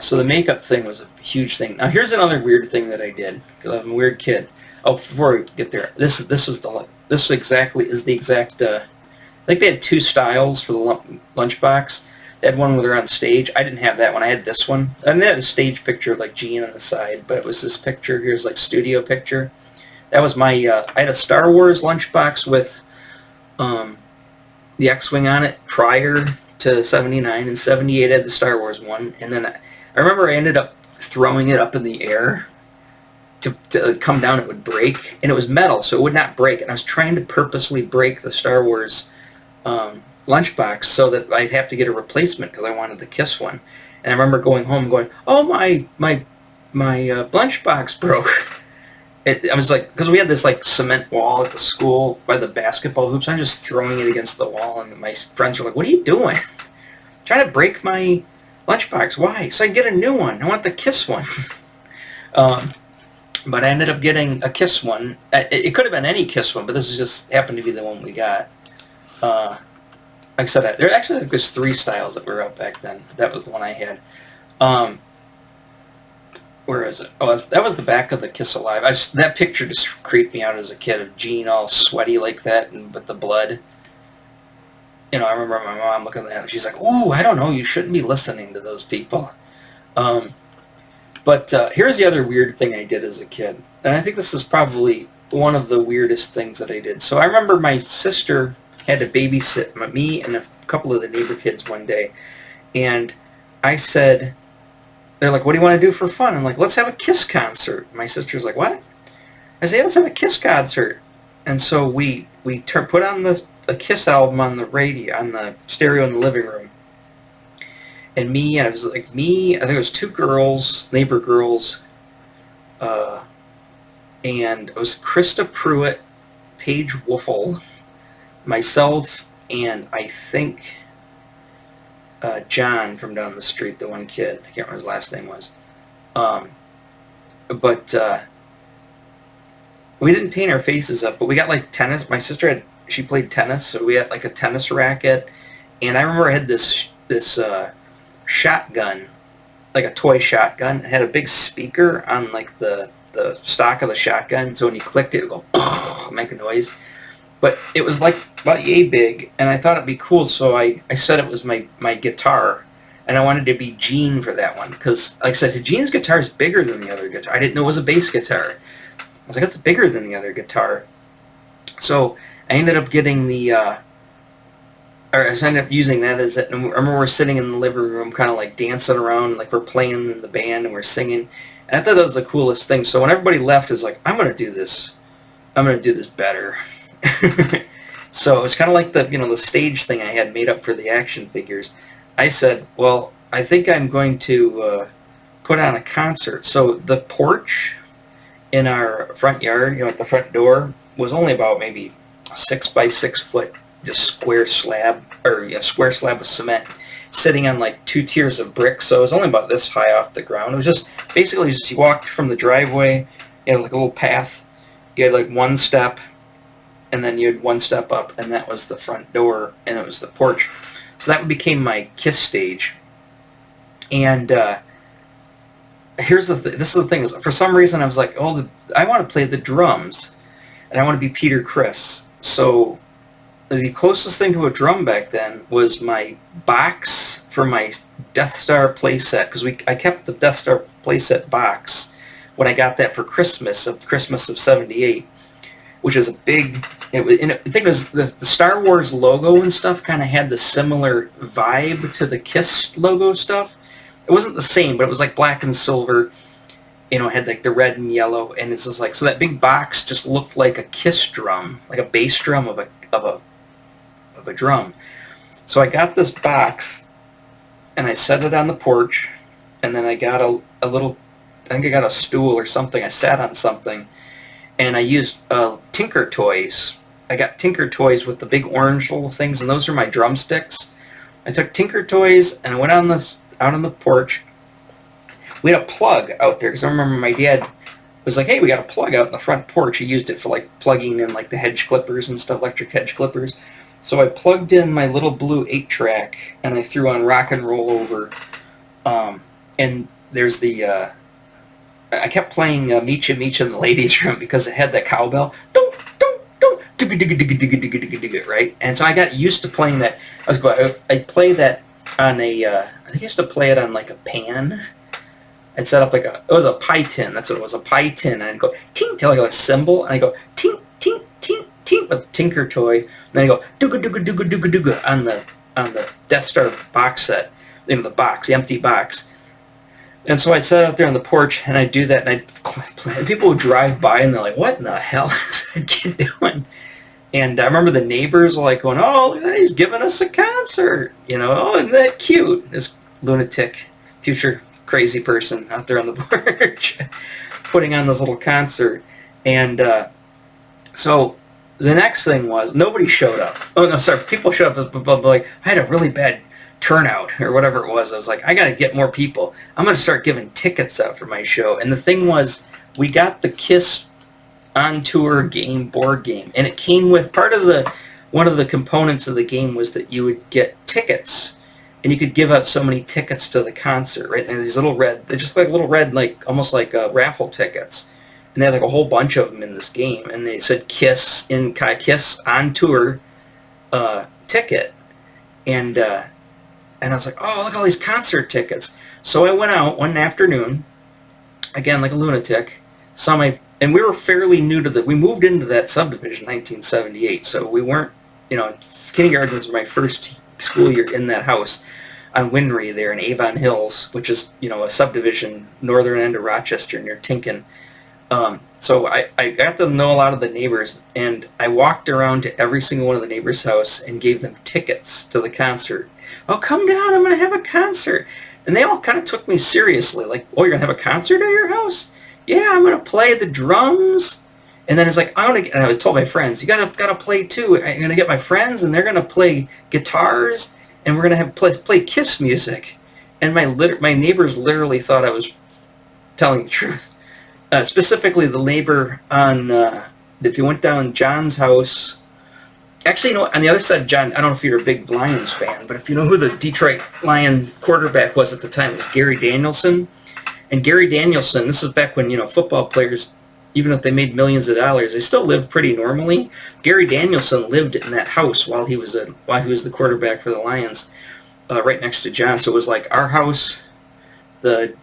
so the makeup thing was a huge thing. Now here's another weird thing that I did, because I'm a weird kid. Oh, before we get there, this is the exact. I think they had two styles for the lunchbox. They had one where they're on stage. I didn't have that one. I had this one. And they had a stage picture of like Gene on the side, but it was this picture. Here's like studio picture. That was my. I had a Star Wars lunchbox with the X-wing on it prior to '79, and '78 had the Star Wars one. And then I remember I ended up throwing it up in the air. To come down, it would break, and it was metal, so it would not break. And I was trying to purposely break the Star Wars lunchbox so that I'd have to get a replacement because I wanted the Kiss one. And I remember going home, going, "Oh, my lunchbox broke." I was like, because we had this like cement wall at the school by the basketball hoops. I'm just throwing it against the wall, and my friends were like, "What are you doing?" Trying to break my lunchbox. Why? So I can get a new one. I want the Kiss one. But I ended up getting a Kiss one. It could have been any Kiss one, but this just happened to be the one we got. Like I said, there's 3 styles that were out back then. That was the one I had. Where is it? Oh, that was the back of the Kiss Alive. That picture just creeped me out as a kid of Gene all sweaty like that and with the blood. I remember my mom looking at that and she's like, "Ooh, I don't know, you shouldn't be listening to those people." But here's the other weird thing I did as a kid. And I think this is probably one of the weirdest things that I did. So I remember my sister had to babysit me and a couple of the neighbor kids one day. And I said, they're like, "What do you want to do for fun?" I'm like, "Let's have a Kiss concert." My sister's like, "What?" I said, "Yeah, let's have a Kiss concert." and so we put on a Kiss album on the radio, on the stereo in the living room. And it was like me, I think it was two girls, neighbor girls, and it was Krista Pruitt, Paige Woofle, myself, and I think John from down the street, the one kid. I can't remember his last name was. But we didn't paint our faces up, but we got like tennis. My sister she played tennis, so we had like a tennis racket. And I remember I had this shotgun, like a toy shotgun. It had a big speaker on like the stock of the shotgun, so when you clicked it, it would go make a noise. But it was like about yay big, and I thought it'd be cool, so I said it was my guitar, and I wanted to be Gene for that one, because like I said, Gene's guitar is bigger than the other guitar. I didn't know it was a bass guitar. I was like, it's bigger than the other guitar. So I ended up getting I ended up using that as it. And I remember we're sitting in the living room kind of like dancing around, like we're playing in the band and we're singing. And I thought that was the coolest thing. So when everybody left, it was like, I'm going to do this. I'm going to do this better. So it was kind of like the stage thing I had made up for the action figures. I said, well, I think I'm going to put on a concert. So the porch in our front yard, at the front door, was only about maybe a 6 by 6 foot just square slab, or a square slab of cement sitting on like 2 tiers of brick. So it was only about this high off the ground. It was just basically you walked from the driveway, you had like a little path, you had like one step, and then you had one step up, and that was the front door, and it was the porch. So that became my Kiss stage. And this is the thing, is for some reason I was like, I want to play the drums, and I want to be Peter Criss. So the closest thing to a drum back then was my box for my Death Star playset, because I kept the Death Star playset box when I got that for Christmas of '78, which is a big. I think it was the Star Wars logo and stuff kind of had the similar vibe to the Kiss logo stuff. It wasn't the same, but it was like black and silver. It had like the red and yellow, and it's just like, so that big box just looked like a Kiss drum, like a bass drum of a drum. So I got this box, and I set it on the porch, and then I got a little, I think I got a stool or something. I sat on something, and I used Tinker Toys. I got Tinker Toys with the big orange little things, and those are my drumsticks. I took Tinker Toys, and I went out on the porch. We had a plug out there, because I remember my dad was like, hey, we got a plug out in the front porch. He used it for like plugging in like the hedge clippers and stuff, electric hedge clippers. So I plugged in my little blue 8-track, and I threw on Rock and Roll Over. And there's I kept playing Meecha Meecha in the ladies' room because it had that cowbell. Right? And so I got used to playing that. I played that on I think I used to play it on like a pan. I'd set up it was a pie tin. That's what it was, a pie tin. And I'd go ting till I got a cymbal, and I go ting ting ting ting with the Tinker Toy, and then I go dooga dooga dooga dooga dooga on the Death Star box set, the empty box. And so I'd sit out there on the porch, and I'd do that, and people would drive by, and they're like, "What in the hell is that kid doing?" And I remember the neighbors were like going, "Oh, look at that, he's giving us a concert, oh, isn't that cute?" This lunatic, future crazy person out there on the porch putting on this little concert. And so the next thing was, nobody showed up. Oh no, sorry, people showed up, but like, I had a really bad turnout or whatever it was. I was like, I gotta get more people. I'm gonna start giving tickets out for my show. And the thing was, we got the Kiss on tour board game, and it came with one of the components of the game was that you would get tickets. And you could give out so many tickets to the concert, right? And these little red, they're just like little red, like almost like raffle tickets. And they had like a whole bunch of them in this game. And they said Kiss on tour ticket. And I was like, oh, look at all these concert tickets. So I went out one afternoon, again like a lunatic, and we were fairly new to we moved into that subdivision in 1978. So we weren't, kindergarten was my first school year in that house on Winry there in Avon Hills, which is a subdivision northern end of Rochester near Tinkin. So I got to know a lot of the neighbors, and I walked around to every single one of the neighbors' house and gave them tickets to the concert. Oh, come down, I'm going to have a concert. And they all kind of took me seriously, like, oh, you're going to have a concert at your house? Yeah, I'm going to play the drums. And then it's like, and I told my friends, you gotta play too. I'm going to get my friends, and they're going to play guitars, and we're going to have play Kiss music. And my neighbors literally thought I was telling the truth. Specifically, the neighbor on, if you went down John's house, actually, you know, on the other side of John, I don't know if you're a big Lions fan, but if you know who the Detroit Lion quarterback was at the time, it was Gary Danielson. And Gary Danielson, this is back when, you know, football players, even if they made millions of dollars, they still lived pretty normally. Gary Danielson lived in that house while he was the quarterback for the Lions, right next to John. So it was like our house, the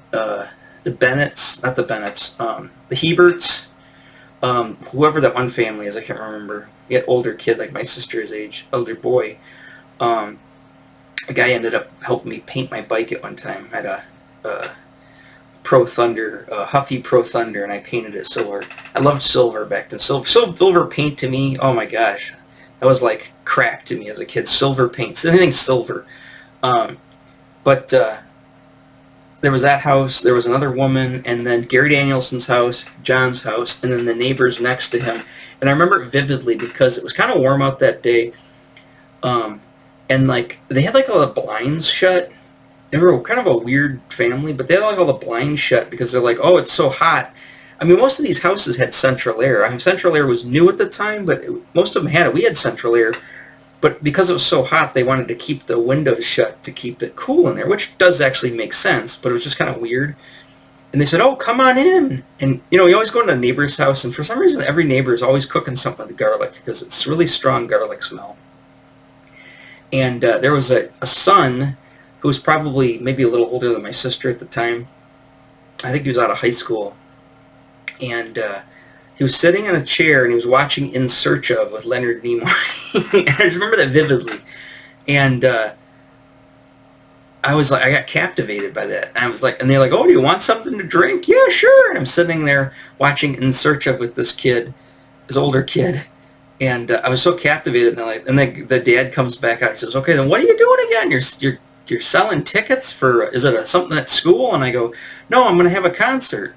Bennetts, not the Bennetts, the Heberts, whoever that one family is, I can't remember. He had older kid, like my sister's age, older boy. A guy ended up helping me paint my bike at one time. I had a Pro Thunder, Huffy Pro Thunder, and I painted it silver. I loved silver back then. Silver paint to me, oh my gosh, that was like crack to me as a kid. Silver paints, anything silver. But there was that house, there was another woman, and then Gary Danielson's house, John's house, and then the neighbors next to him. And I remember it vividly because it was kind of warm out that day. And like they had like all the blinds shut. They were kind of a weird family, but they had like all the blinds shut because they're like, oh, it's so hot. I mean, most of these houses had central air. I mean, central air was new at the time, but most of them had it. We had central air. But because it was so hot, they wanted to keep the windows shut to keep it cool in there, which does actually make sense, but it was just kind of weird. And they said, oh, come on in. And, you know, you always go to the neighbor's house, and for some reason, every neighbor is always cooking something with garlic because it's really strong garlic smell. And there was a son who was probably maybe a little older than my sister at the time. I think he was out of high school. And he was sitting in a chair and he was watching In Search Of with Leonard Nimoy. I just remember that vividly. And I was like, I got captivated by that. And I was like, and they're like, oh, do you want something to drink? Yeah, sure. And I'm sitting there watching In Search Of with this kid, this older kid. And I was so captivated. And the dad comes back out and says, okay, then what are you doing again? You're selling tickets for, is it something at school? And I go, no, I'm going to have a concert.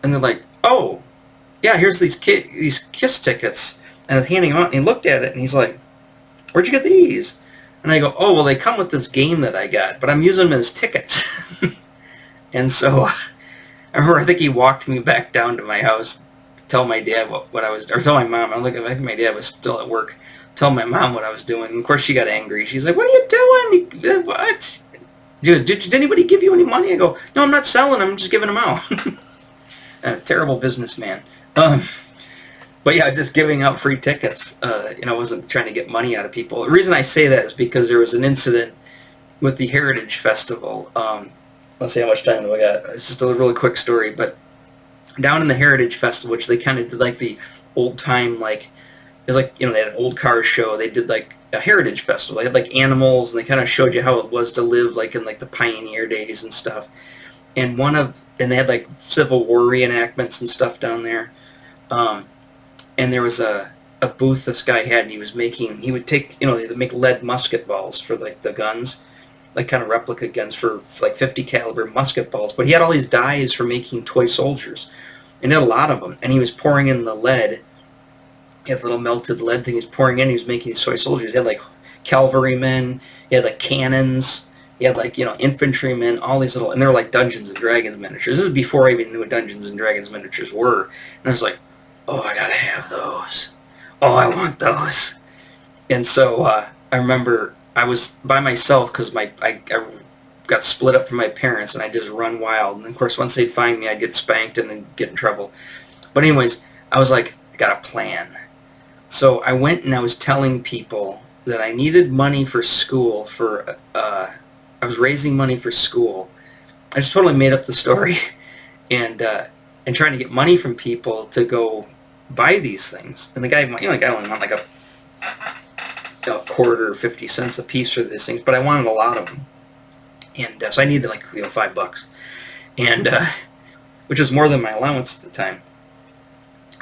And they're like, oh, yeah, here's these Kiss tickets. And I'm handing them out, and he looked at it, and he's like, where'd you get these? And I go, oh, well, they come with this game that I got, but I'm using them as tickets. And so I remember, I think he walked me back down to my house to tell my dad what I was, or tell my mom. I think my dad was still at work. Tell my mom what I was doing. And of course, she got angry. She's like, what are you doing? What? Did anybody give you any money? I go, no, I'm not selling them. I'm just giving them out. A terrible businessman. But yeah, I was just giving out free tickets. I wasn't trying to get money out of people. The reason I say that is because there was an incident with the Heritage Festival. Let's see how much time do I got. It's just a really quick story. But down in the Heritage Festival, which they kind of did like the old time, like, it was like, they had an old car show. They did like a heritage festival. They had like animals, and they kind of showed you how it was to live like in like the pioneer days and stuff. And they had like Civil War reenactments and stuff down there. And there was a booth this guy had, and he would take, they make lead musket balls for like the guns, like kind of replica guns for like 50 caliber musket balls. But he had all these dies for making toy soldiers, and he had a lot of them. And he was pouring in the lead. He had a little melted lead thing he was pouring in. He was making these toy soldiers. He had like cavalrymen. He had like cannons. He had like, infantrymen, all these little, and they were like Dungeons and Dragons miniatures. This is before I even knew what Dungeons and Dragons miniatures were. And I was like, oh, I gotta have those. Oh, I want those. And so I remember I was by myself because I got split up from my parents, and I just run wild. And of course, once they'd find me, I'd get spanked and then get in trouble. But anyways, I was like, I got a plan. So I went and I was telling people that I needed money for school I was raising money for school. I just totally made up the story and trying to get money from people to go buy these things. And the guy, I only want like a quarter, 50 cents a piece for these things, but I wanted a lot of them. And so I needed like $5, and which was more than my allowance at the time.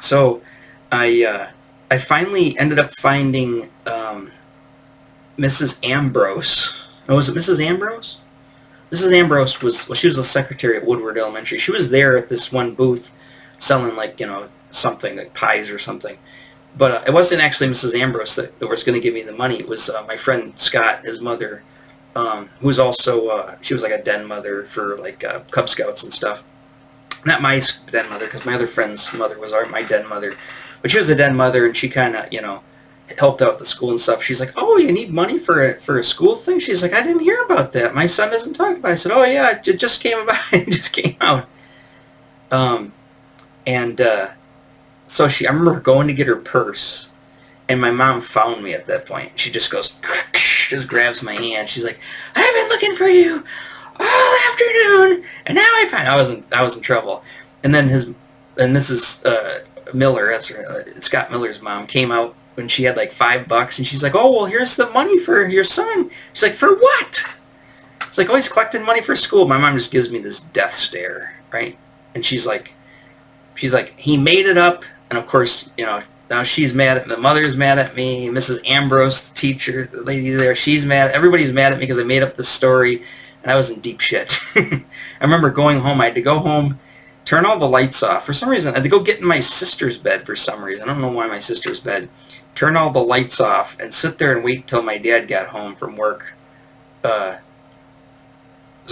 So I finally ended up finding Mrs. Ambrose. Oh, was it Mrs. Ambrose? Mrs. Ambrose she was the secretary at Woodward Elementary. She was there at this one booth selling something like pies or something. But it wasn't actually Mrs. Ambrose that was going to give me the money. It was my friend Scott, his mother, who was also, she was like a den mother for like Cub Scouts and stuff. Not my den mother, because my other friend's mother was my den mother. But she was a den mother, and she kind of, helped out the school and stuff. She's like, oh, you need money for a school thing? She's like, I didn't hear about that. My son doesn't talk about it. I said, oh, yeah, it just came about. It just came out. So I remember her going to get her purse, and my mom found me at that point. She just goes, just grabs my hand. She's like, I've been looking for you all afternoon, and now I was in trouble. And then Mrs. Miller, that's Scott Miller's mom, came out when she had like $5, and she's like, oh, well, here's the money for your son. She's like, for what? It's like, oh, he's collecting money for school. My mom just gives me this death stare, right? And she's like, he made it up. And of course, now she's mad at me. The mother's mad at me. Mrs. Ambrose, the teacher, the lady there, she's mad. Everybody's mad at me because I made up this story, and I was in deep shit. I remember going home. I had to go home, turn all the lights off. For some reason, I had to go get in my sister's bed for some reason. I don't know why my sister's bed. Turn all the lights off and sit there and wait till my dad got home from work. So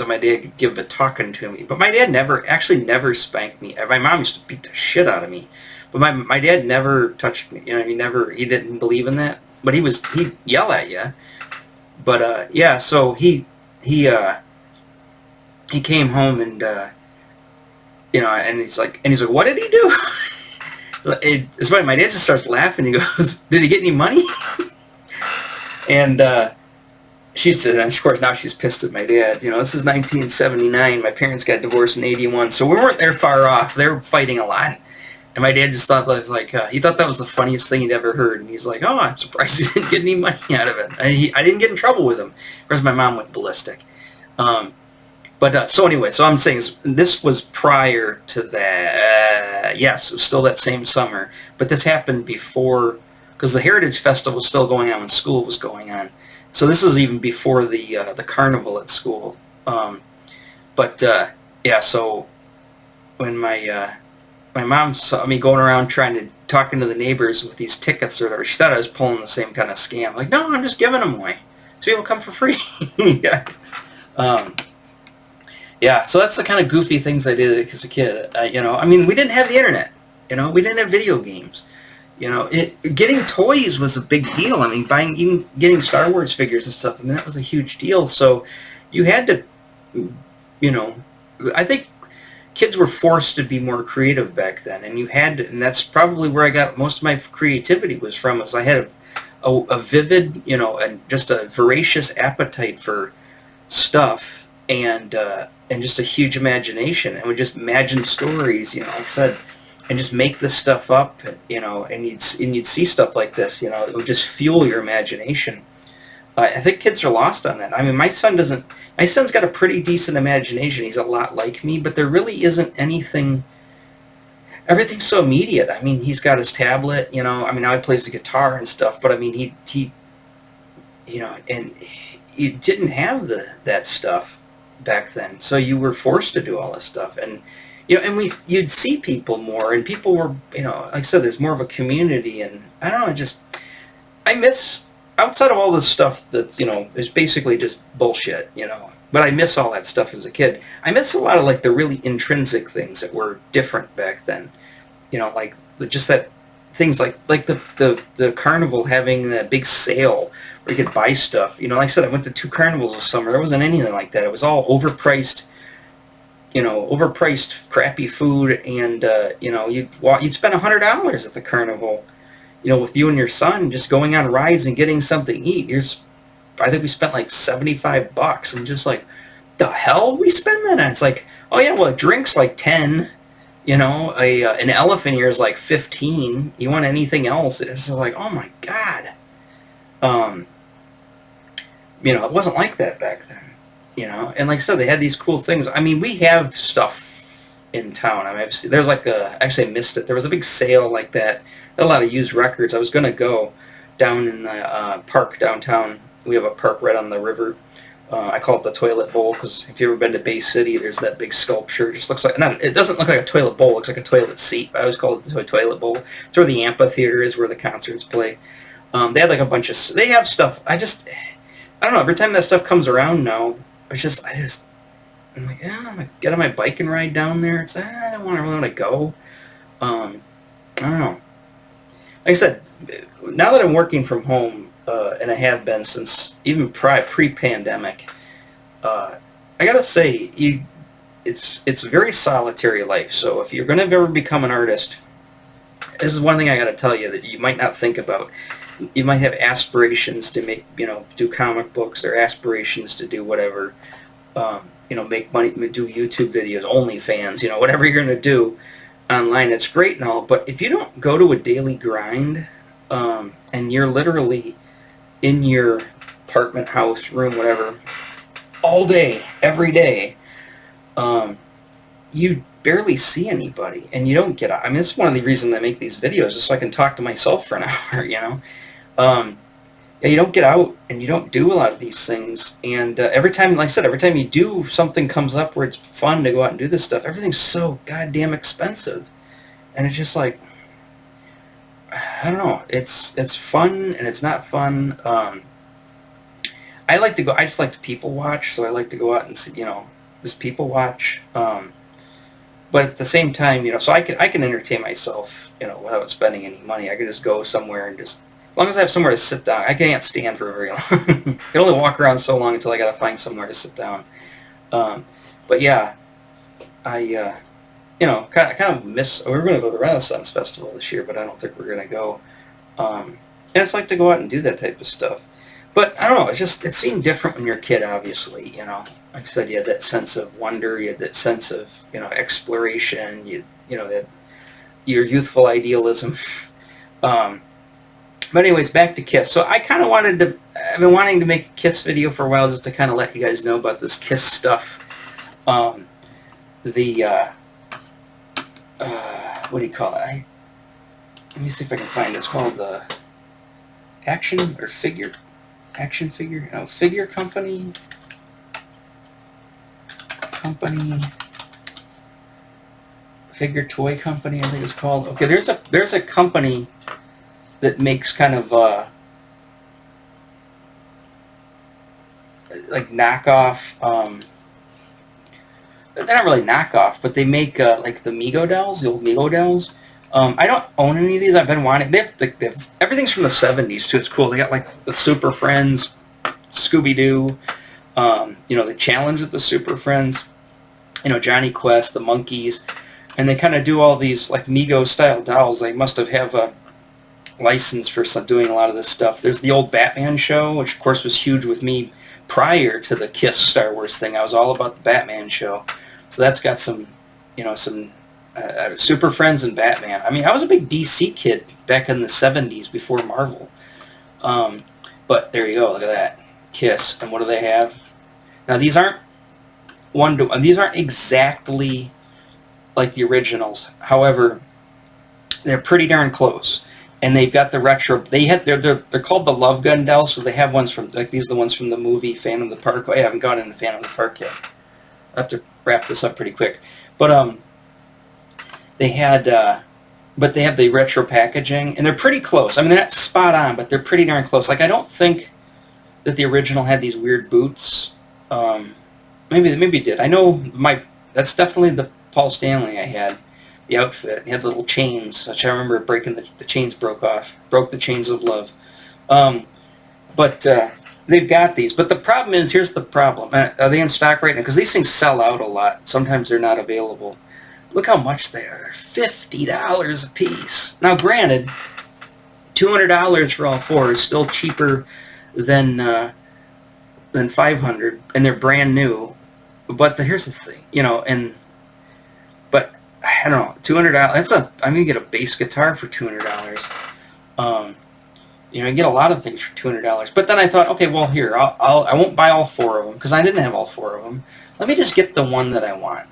my dad could give a talking to me. But my dad never spanked me. My mom used to beat the shit out of me. But my dad never touched me. He didn't believe in that. But he'd yell at you. But yeah, so he came home and and he's like, what did he do? It's funny. My dad just starts laughing. He goes, "Did he get any money?" And she said, and of course now she's pissed at my dad. This is 1979. My parents got divorced in 81, so we weren't there far off. They were fighting a lot. And my dad just thought that was like, he thought that was the funniest thing he'd ever heard. And he's like, oh, I'm surprised he didn't get any money out of it. I didn't get in trouble with him. Whereas my mom went ballistic. So anyway, so I'm saying this was prior to that. Yes, it was still that same summer. But this happened before, because the Heritage Festival was still going on when school was going on. So this is even before the carnival at school. Yeah, so when my mom saw me going around talking to the neighbors with these tickets or whatever, she thought I was pulling the same kind of scam. Like, no, I'm just giving them away. So people come for free. Yeah. Yeah, so that's the kind of goofy things I did as a kid. We didn't have the internet. We didn't have video games. Getting toys was a big deal. I mean, getting Star Wars figures and stuff, that was a huge deal. So you had to, I think kids were forced to be more creative back then, and that's probably where I got most of my creativity was from. I had a vivid, and just a voracious appetite for stuff, and just a huge imagination, and would just imagine stories, like I said, and just make this stuff up, and you'd see stuff like this, it would just fuel your imagination. I think kids are lost on that. I mean, my son's got a pretty decent imagination. He's a lot like me, but there really isn't anything. Everything's so immediate. I mean, he's got his tablet, now he plays the guitar and stuff, but I mean, he and you didn't have that stuff back then. So you were forced to do all this stuff, and you'd see people more, and people were, like I said, there's more of a community, and I don't know, I miss, outside of all this stuff that, is basically just bullshit, but I miss all that stuff as a kid. I miss a lot of, like, the really intrinsic things that were different back then, like, just that, things like the carnival having that big sale where you could buy stuff. Like I said, I went to 2 carnivals this summer. There wasn't anything like that. It was all overpriced, crappy food, and you'd spend $100 at the carnival, with you and your son just going on rides and getting something to eat. I think we spent like $75. I'm just like, the hell we spend that on? It's like, oh yeah, well, a drink's like 10. An elephant ear is like 15. You want anything else? It's like, oh my god. It wasn't like that back then. And like I said, they had these cool things. I mean, we have stuff in town. I mean, there's like actually I missed it. There was a big sale like that. A lot of used records. I was gonna go down in the park downtown. We have a park right on the river. I call it the toilet bowl because if you've ever been to Bay City, there's that big sculpture. It just looks like, it doesn't look like a toilet bowl. It looks like a toilet seat. I always call it the toilet bowl. It's where the amphitheater is, where the concerts play. They had like a bunch of, they have stuff. I don't know. Every time that stuff comes around now, I'm like, yeah, I'm gonna get on my bike and ride down there. It's, I don't really want to go. I don't know. Like I said, now that I'm working from home, and I have been since even pre-pandemic, I gotta say, it's a very solitary life. So if you're gonna ever become an artist, this is one thing I gotta tell you that you might not think about. You might have aspirations to make, do comic books, or aspirations to do whatever, make money, do YouTube videos, OnlyFans, whatever you're gonna do online. It's great and all, but if you don't go to a daily grind, and you're literally in your apartment, house, room, whatever, all day, every day, you barely see anybody, and you don't get out. I mean, it's one of the reasons I make these videos, just so I can talk to myself for an hour, Yeah, you don't get out, and you don't do a lot of these things, and every time, like I said, every time you do, something comes up where it's fun to go out and do this stuff, everything's so goddamn expensive, and it's just like, I don't know. It's fun and it's not fun. I like to go. I just like to people watch, so I like to go out and see, just people watch. But at the same time, so I can entertain myself, without spending any money. I could just go somewhere and just, as long as I have somewhere to sit down. I can't stand for very long. I can only walk around so long until I gotta find somewhere to sit down. But yeah, I. Kind of miss. We were going to go to the Renaissance Festival this year, but I don't think we're going to go. And it's like to go out and do that type of stuff. But I don't know. It seemed different when you're a kid. Obviously, like I said, you had that sense of wonder. You had that sense of exploration. That your youthful idealism. But anyways, back to Kiss. So I kind of I've been wanting to make a Kiss video for a while, just to kind of let you guys know about this Kiss stuff. What do you call it? Let me see if I can find it. It's called the Action Figure Company. Figure Toy Company, I think it's called. Okay, there's a company that makes kind of like knockoff. They're not really knockoff, but they make like the Mego dolls, the old Mego dolls. I don't own any of these. I've been wanting. They have everything's from the 70s too. It's cool. They got like the Super Friends, Scooby-Doo, the Challenge of the Super Friends, Johnny Quest, the Monkeys, and they kind of do all these like Mego style dolls. They must have a license for doing a lot of this stuff. There's the old Batman show, which of course was huge with me prior to the Kiss Star Wars thing. I was all about the Batman show. So that's got some Super Friends and Batman. I mean, I was a big DC kid back in the 70s before Marvel. But there you go. Look at that. Kiss. And what do they have? Now, these aren't exactly like the originals. However, they're pretty darn close. And they've got the retro. They're called the Love Gun dolls because they have ones from, like, these are the ones from the movie Phantom of the Park. I haven't gone into Phantom of the Park yet. I have to wrap this up pretty quick. But they have the retro packaging, and they're pretty close. I mean, they're not spot on, but they're pretty darn close. Like, I don't think that the original had these weird boots. Maybe it did. I know that's definitely the Paul Stanley I had. The outfit. He had little chains, which I remember breaking. The chains broke the chains of love. But they've got these. But the problem is, here's the problem. Are they in stock right now? Because these things sell out a lot. Sometimes they're not available. Look how much they are. $50 a piece. Now, granted, $200 for all four is still cheaper than $500, and they're brand new. But here's the thing, but I don't know, $200. I'm gonna get a bass guitar for $200. You get a lot of things for $200. But then I thought, okay, well, here I won't buy all four of them because I didn't have all four of them. Let me just get the one that I want.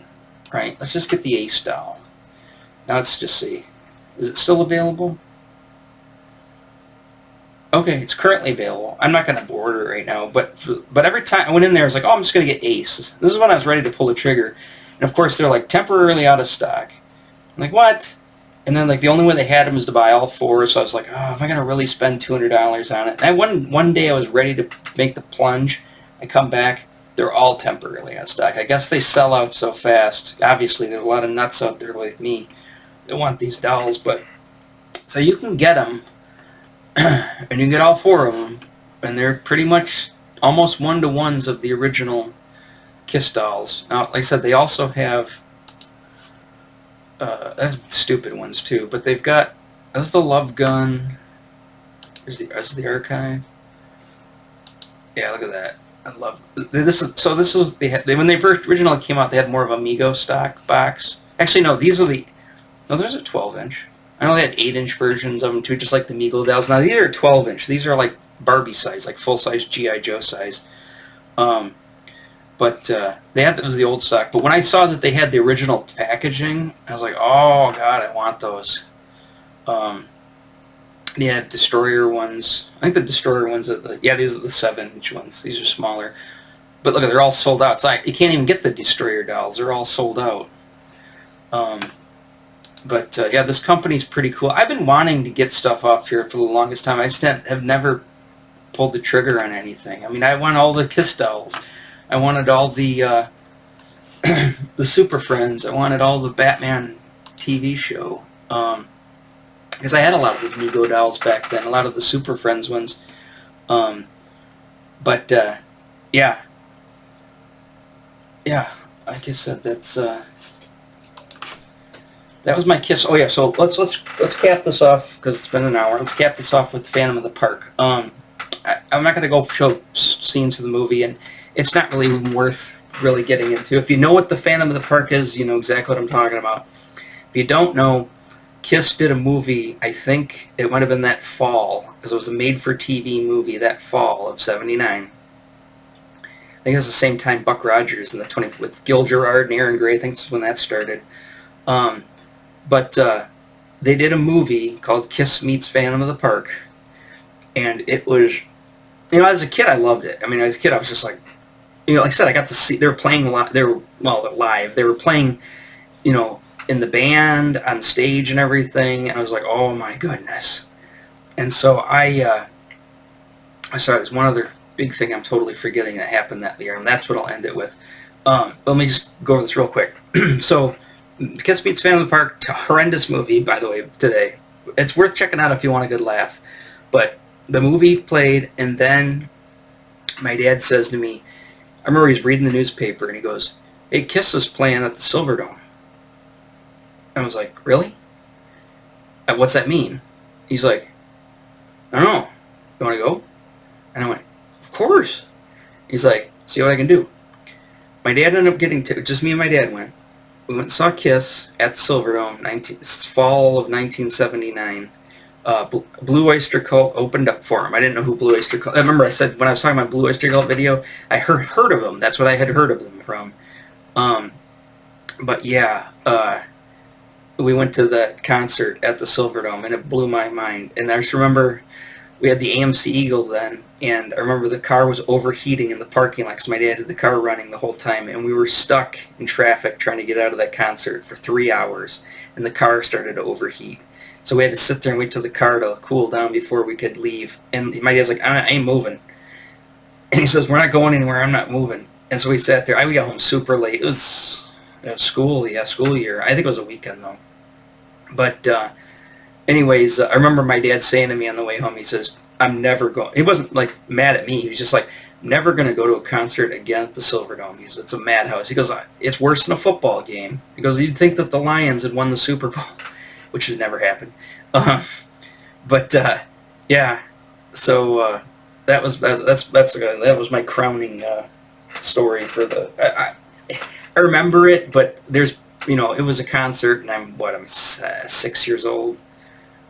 Right, let's just get the Ace doll. Now let's just see. Is it still available? Okay, it's currently available. I'm not going to order it right now, but every time I went in there, I was like, oh, I'm just going to get Ace. This is when I was ready to pull the trigger. And of course, they're like temporarily out of stock. I'm like, what? And then like the only way they had them was to buy all four, so I was like, oh, am I going to really spend $200 on it? And one day I was ready to make the plunge. I come back, they're all temporarily out of stock. I guess they sell out so fast. Obviously, there's a lot of nuts out there like me that want these dolls, but so you can get them. And you can get all four of them, and they're pretty much almost one-to-ones of the original Kiss dolls. Now, like I said, they also have that's stupid ones too, but they've got, that's the Love Gun. There's the archive. Yeah, look at that. I love this. This was when they first originally came out, they had more of a Mego stock box. Actually, no, there's a 12-inch. I know they had 8-inch versions of them too, just like the Mego dolls. Now these are 12-inch. These are like Barbie size, like full-size G.I. Joe size. But they had, that was the old stock. But when I saw that they had the original packaging, I was like, oh god, I want those. They had Destroyer ones. I think the Destroyer ones are these are the 7-inch ones. These are smaller. But look, they're all sold out. So you can't even get the Destroyer dolls. They're all sold out. But yeah, this company's pretty cool. I've been wanting to get stuff off here for the longest time. I just have never pulled the trigger on anything. I mean, I want all the Kiss dolls. I wanted all the the Super Friends. I wanted all the Batman TV show. Because I had a lot of those Mego dolls back then, a lot of the Super Friends ones. But yeah. Yeah, like I said, that's... that was my Kiss. Oh yeah, so let's cap this off because it's been an hour. Let's cap this off with Phantom of the Park. I'm not going to go show scenes of the movie, and it's not really worth really getting into. If you know what the Phantom of the Park is, you know exactly what I'm talking about. If you don't know, Kiss did a movie, I think it might have been that fall, because it was a made-for-TV movie that fall of '79. I think it was the same time Buck Rogers and with Gil Gerard and Aaron Gray. I think this is when that started. But they did a movie called Kiss Meets Phantom of the Park, and it was, you know, as a kid I loved it. I mean, as a kid I was just like, you know, like I said, I got to see, they were playing a lot, they're live, they were playing, you know, in the band, on stage and everything, and I was like, oh my goodness. And so I sorry, there's one other big thing I'm totally forgetting that happened that year, and that's what I'll end it with. Let me just go over this real quick. So, Kiss Meets Phantom of the Park, horrendous movie, by the way, today. It's worth checking out if you want a good laugh. But the movie played, and then my dad says to me, I remember he's reading the newspaper, and he goes, hey, Kiss is playing at the Silverdome. I was like, really? What's that mean? He's like, I don't know. You want to go? And I went, of course. He's like, see what I can do. My dad ended up getting just me and my dad went. We went and saw Kiss at the Silverdome, fall of 1979. Blue Oyster Cult opened up for him. I didn't know who Blue Oyster Cult... I remember I said, when I was talking about Blue Oyster Cult video, I heard of them. That's what I had heard of them from. But yeah, we went to the concert at the Silverdome, and it blew my mind. And I just remember we had the AMC Eagle then, and I remember the car was overheating in the parking lot because my dad had the car running the whole time, and we were stuck in traffic trying to get out of that concert for 3 hours, and the car started to overheat. So we had to sit there and wait till the car to cool down before we could leave. And my dad's like, I ain't moving. And he says, we're not going anywhere, I'm not moving. And so we sat there. We got home super late. It was school year. I think it was a weekend, though. But anyways, I remember my dad saying to me on the way home, he says, I'm never going. He wasn't like mad at me. He was just like, never going to go to a concert again at the Silverdome. He says, it's a madhouse. He goes, it's worse than a football game. He goes, you'd think that the Lions had won the Super Bowl, which has never happened. But yeah, so that was my crowning story for the. I remember it, but there's, you know, it was a concert, and I'm 6 years old.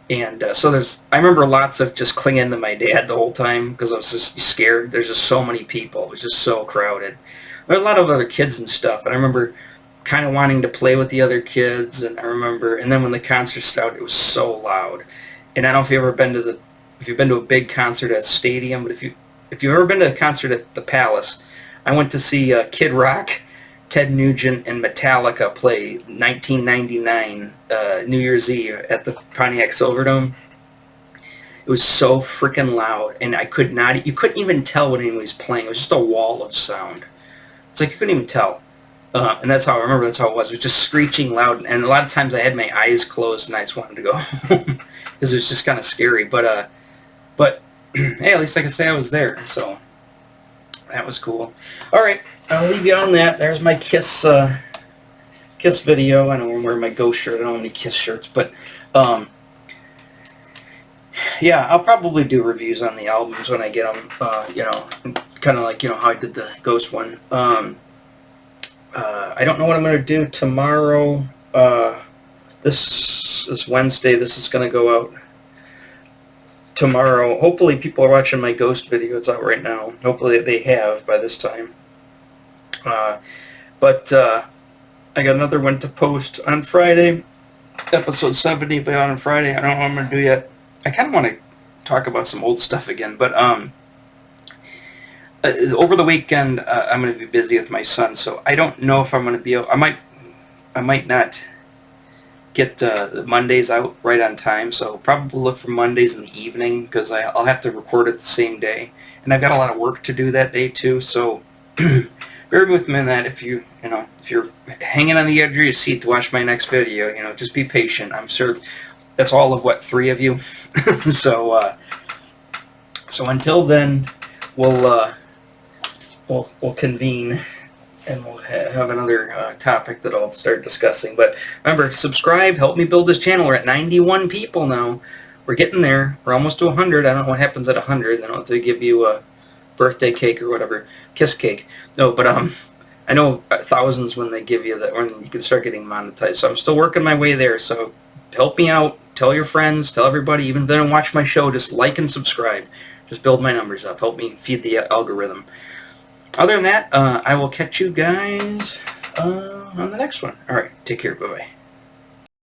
And so I remember lots of just clinging to my dad the whole time because I was just scared. There's just so many people. It was just so crowded. There were a lot of other kids and stuff. And I remember kind of wanting to play with the other kids. And I remember, and then when the concert started, it was so loud. And I don't know if you've been to a big concert at a stadium, but if you've ever been to a concert at the Palace, I went to see Kid Rock, Ted Nugent, and Metallica play 1999 New Year's Eve at the Pontiac Silverdome. It was so freaking loud, and you couldn't even tell when anyone was playing. It was just a wall of sound. It's like you couldn't even tell. And that's how I remember. That's how it was. It was just screeching loud, and a lot of times I had my eyes closed, and I just wanted to go home because it was just kind of scary. But hey, at least I could say I was there. So that was cool. All right, I'll leave you on that. There's my Kiss video. I know I'm wearing my Ghost shirt. I don't have any Kiss shirts, but yeah, I'll probably do reviews on the albums when I get them. Kind of like how I did the Ghost one. I don't know what I'm going to do tomorrow. This is Wednesday. This is going to go out tomorrow. Hopefully people are watching my Ghost video. It's out right now. Hopefully they have by this time. But I got another one to post on Friday. Episode 70 will be out on Friday. I don't know what I'm going to do yet. I kind of want to talk about some old stuff again, but over the weekend I'm going to be busy with my son, so I don't know if I'm going to be able. I might not get the Mondays out right on time, so probably look for Mondays in the evening because I'll have to record it the same day, and I've got a lot of work to do that day too. So bear with me in that. If you're hanging on the edge of your seat to watch my next video, just be patient. I'm sure that's all of 3 of you. So until then, we'll convene and we'll have another topic that I'll start discussing. But remember, subscribe, help me build this channel. We're at 91 people now. We're getting there. We're almost to 100. I don't know what happens at 100. I don't have to give you a birthday cake or whatever, kiss cake. No, but I know thousands when they give you that, when you can start getting monetized. So I'm still working my way there. So help me out. Tell your friends. Tell everybody. Even if they don't watch my show, just like and subscribe. Just build my numbers up. Help me feed the algorithm. Other than that, I will catch you guys on the next one. All right. Take care. Bye-bye.